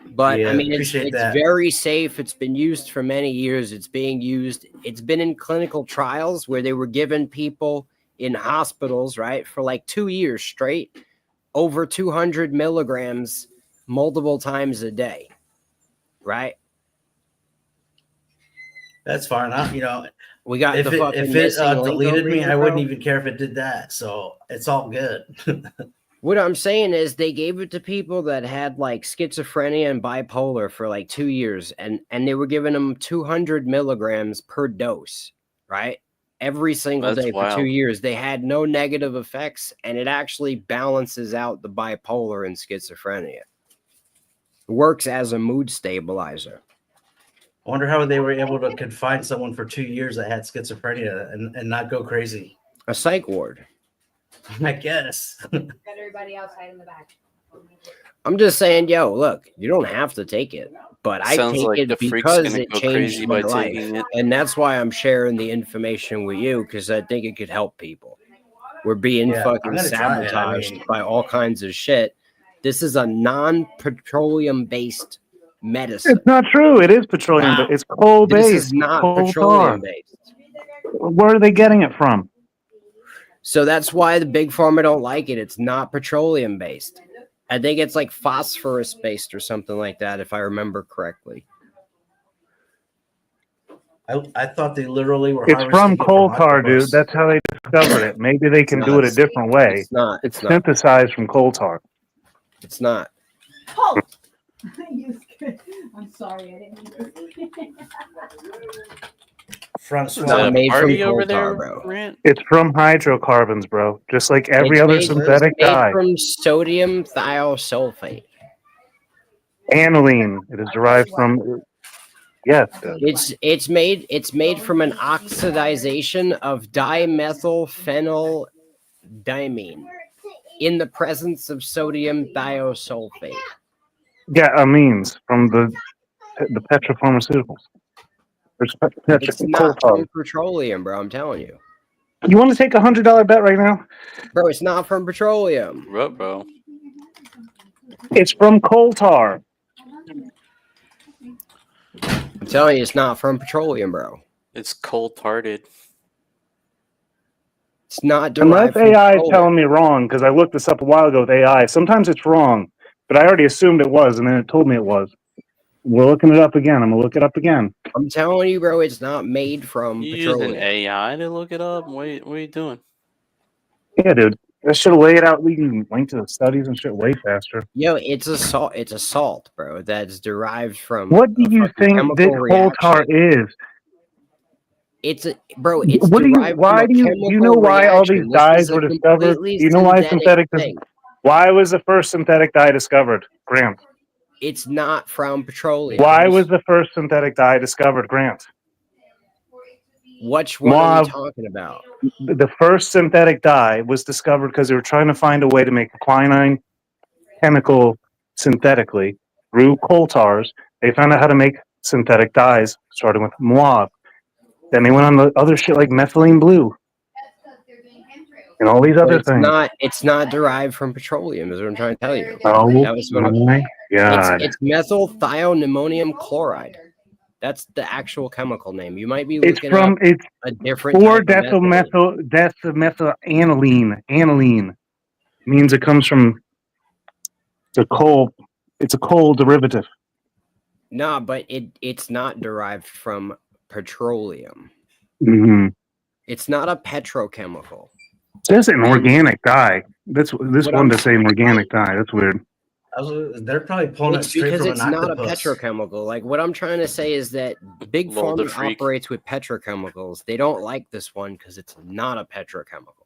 But I mean, it's very safe. It's been used for many years. It's being used. It's been in clinical trials where they were given people in hospitals, right, for like 2 years straight, over 200 milligrams multiple times a day, right? That's far enough. We got if it deleted me, I wouldn't even care if it did that. So it's all good. What I'm saying is they gave it to people that had like schizophrenia and bipolar for like 2 years, and they were giving them 200 milligrams per dose, right? Every single day for 2 years. They had no negative effects, and it actually balances out the bipolar and schizophrenia. It works as a mood stabilizer. I wonder how they were able to confine someone for 2 years that had schizophrenia and not go crazy. A psych ward. I guess. Got everybody outside in the back. I'm just saying, look, you don't have to take it, but I take it because it changed my life, and that's why I'm sharing the information with you, because I think it could help people. We're being fucking sabotaged by all kinds of shit This is a non-petroleum based medicine. It's not true. It is petroleum, but it's coal based. This is not coal petroleum tar. based. Where are they getting it from? So that's why the big pharma don't like it. It's not petroleum based. I think it's like phosphorus based or something like that, if I remember correctly. I thought they literally were. It's from coal tar, dude. octopus. That's how they discovered it. Maybe they can do it a different way. It's not. It's synthesized from coal tar. It's not. Oh, I'm sorry, I didn't mean to. Francois, It's not made from party coal over tar, there, bro. Grant? It's from hydrocarbons, bro. Just like every It's other made- synthetic it's made dye. from sodium thiosulfate. Aniline. It is derived from. Yes. Dude. It's made from an oxidization of dimethylphenyldiamine in the presence of sodium thiosulfate. Yeah, amines from the petropharmaceuticals. It's not from petroleum, bro. I'm telling you. You want to take $100 bet right now? Bro, it's not from petroleum. Bro. It's from coal tar. I'm telling you, it's not from petroleum, bro. It's cold-hearted. It's not derived Unless from AI is petroleum. telling me wrong, because I looked this up a while ago with AI. Sometimes it's wrong, but I already assumed it was, and then it told me it was. We're looking it up again. I'm gonna look it up again. I'm telling you, bro, it's not made from You petroleum. using AI to look it up? What are you doing? Yeah, dude. That should lay it out. We can link to the studies and shit way faster. Yo, it's a salt. It's a salt, bro. That's derived from. What do you think this coal tar is? It's a bro. It's What do you? derived Why from do a you? You know why all these chemical reaction. dyes This is a were discovered? completely You know why synthetic? thing. Why was the first synthetic dye discovered, Grant? It's not from petroleum. Why was the first synthetic dye discovered, Grant? Which one are you talking about? The first synthetic dye was discovered because they were trying to find a way to make quinine chemical synthetically through coal tars. They found out how to make synthetic dyes, starting with mauve. Then they went on the other shit like methylene blue and all these other things. It's not derived from petroleum, is what I'm trying to tell you. Oh That was what my God. It's methylthioammonium chloride. That's the actual chemical name. You might be It's looking from up it's a different type of methylene. decimethylaniline. Aniline means it comes from the coal. It's a coal derivative. No, but it's not derived from petroleum. Mm-hmm. It's not a petrochemical. This is an organic dye. This one to say an organic dye. That's weird. They're probably pulling it It's straight because from it's an not a octopus. petrochemical. Like what I'm trying to say is that Big Lord, the Pharma freak. operates with petrochemicals. They don't like this one because it's not a petrochemical.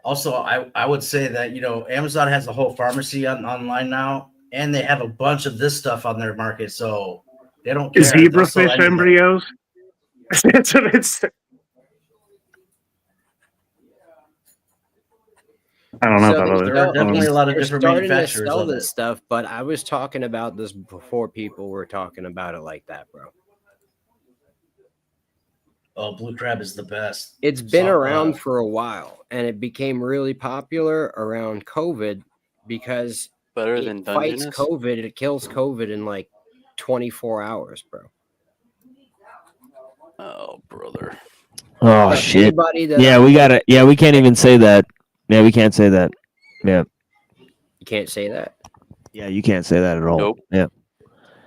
Also, I would say that Amazon has a whole pharmacy online now, and they have a bunch of this stuff on their market, so they don't care. They'll sell Zebrafish anything. embryos. That's what it's. I don't know So about they're others. definitely a lot of different starting to manufacturers sell of this it. stuff, but I was talking about this before people were talking about it like that, bro. Oh, blue crab is the best. It's been around for a while, and it became really popular around COVID because Better than it fights Dungeness? COVID. It kills COVID in like 24 hours, bro. Oh, brother. Oh Like shit. anybody that Yeah, I we know- gotta. Yeah, we can't even say that. Yeah, we can't say that. Yeah. You can't say that. Yeah, you can't say that at all. Nope. Yeah.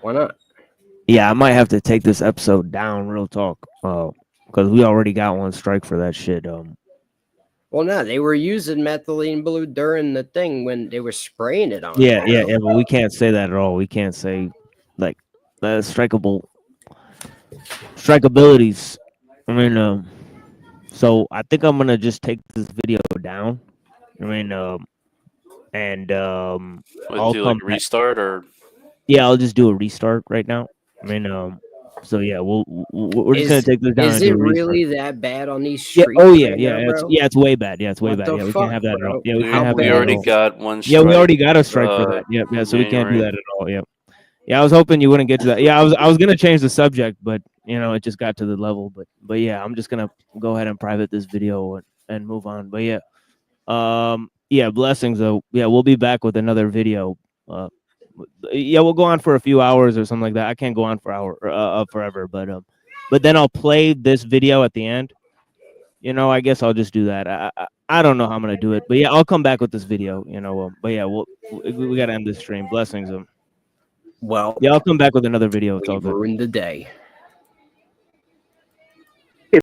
Why not? Yeah, I might have to take this episode down. Real talk. Because we already got one strike for that shit. Well, no, they were using methylene blue during the thing when they were spraying it on. Yeah, them, yeah, but we can't say that at all. We can't say like strikeabilities. I mean, so I think I'm gonna just take this video down. I mean, and I'll Do come like restart or? Yeah, I'll just do a restart right now. I mean, so yeah, we're just gonna take this down. Is and do it a restart. really that bad on these Yeah. streets? Oh yeah, right yeah, now, it's bro? way bad. Yeah, it's way What bad. the Yeah, we fuck, can't have that at bro? all. Yeah, we Dude, can't have we that already at all. got one Yeah, we strike, already got a strike for that. Yeah, yeah. So we can't do January. that at all. Yeah. Yeah, I was hoping you wouldn't get to that. Yeah, I was gonna change the subject, but it just got to the level. But yeah, I'm just gonna go ahead and private this video and move on. But yeah, yeah, blessings. Yeah, we'll be back with another video. Yeah, we'll go on for a few hours or something like that. I can't go on for forever, but then I'll play this video at the end. You know, I guess I'll just do that. I don't know how I'm gonna do it, but yeah, I'll come back with this video. You know, but yeah, we gotta end this stream. Blessings. Well, yeah, I'll come back with another video. It's we all good. ruined the day.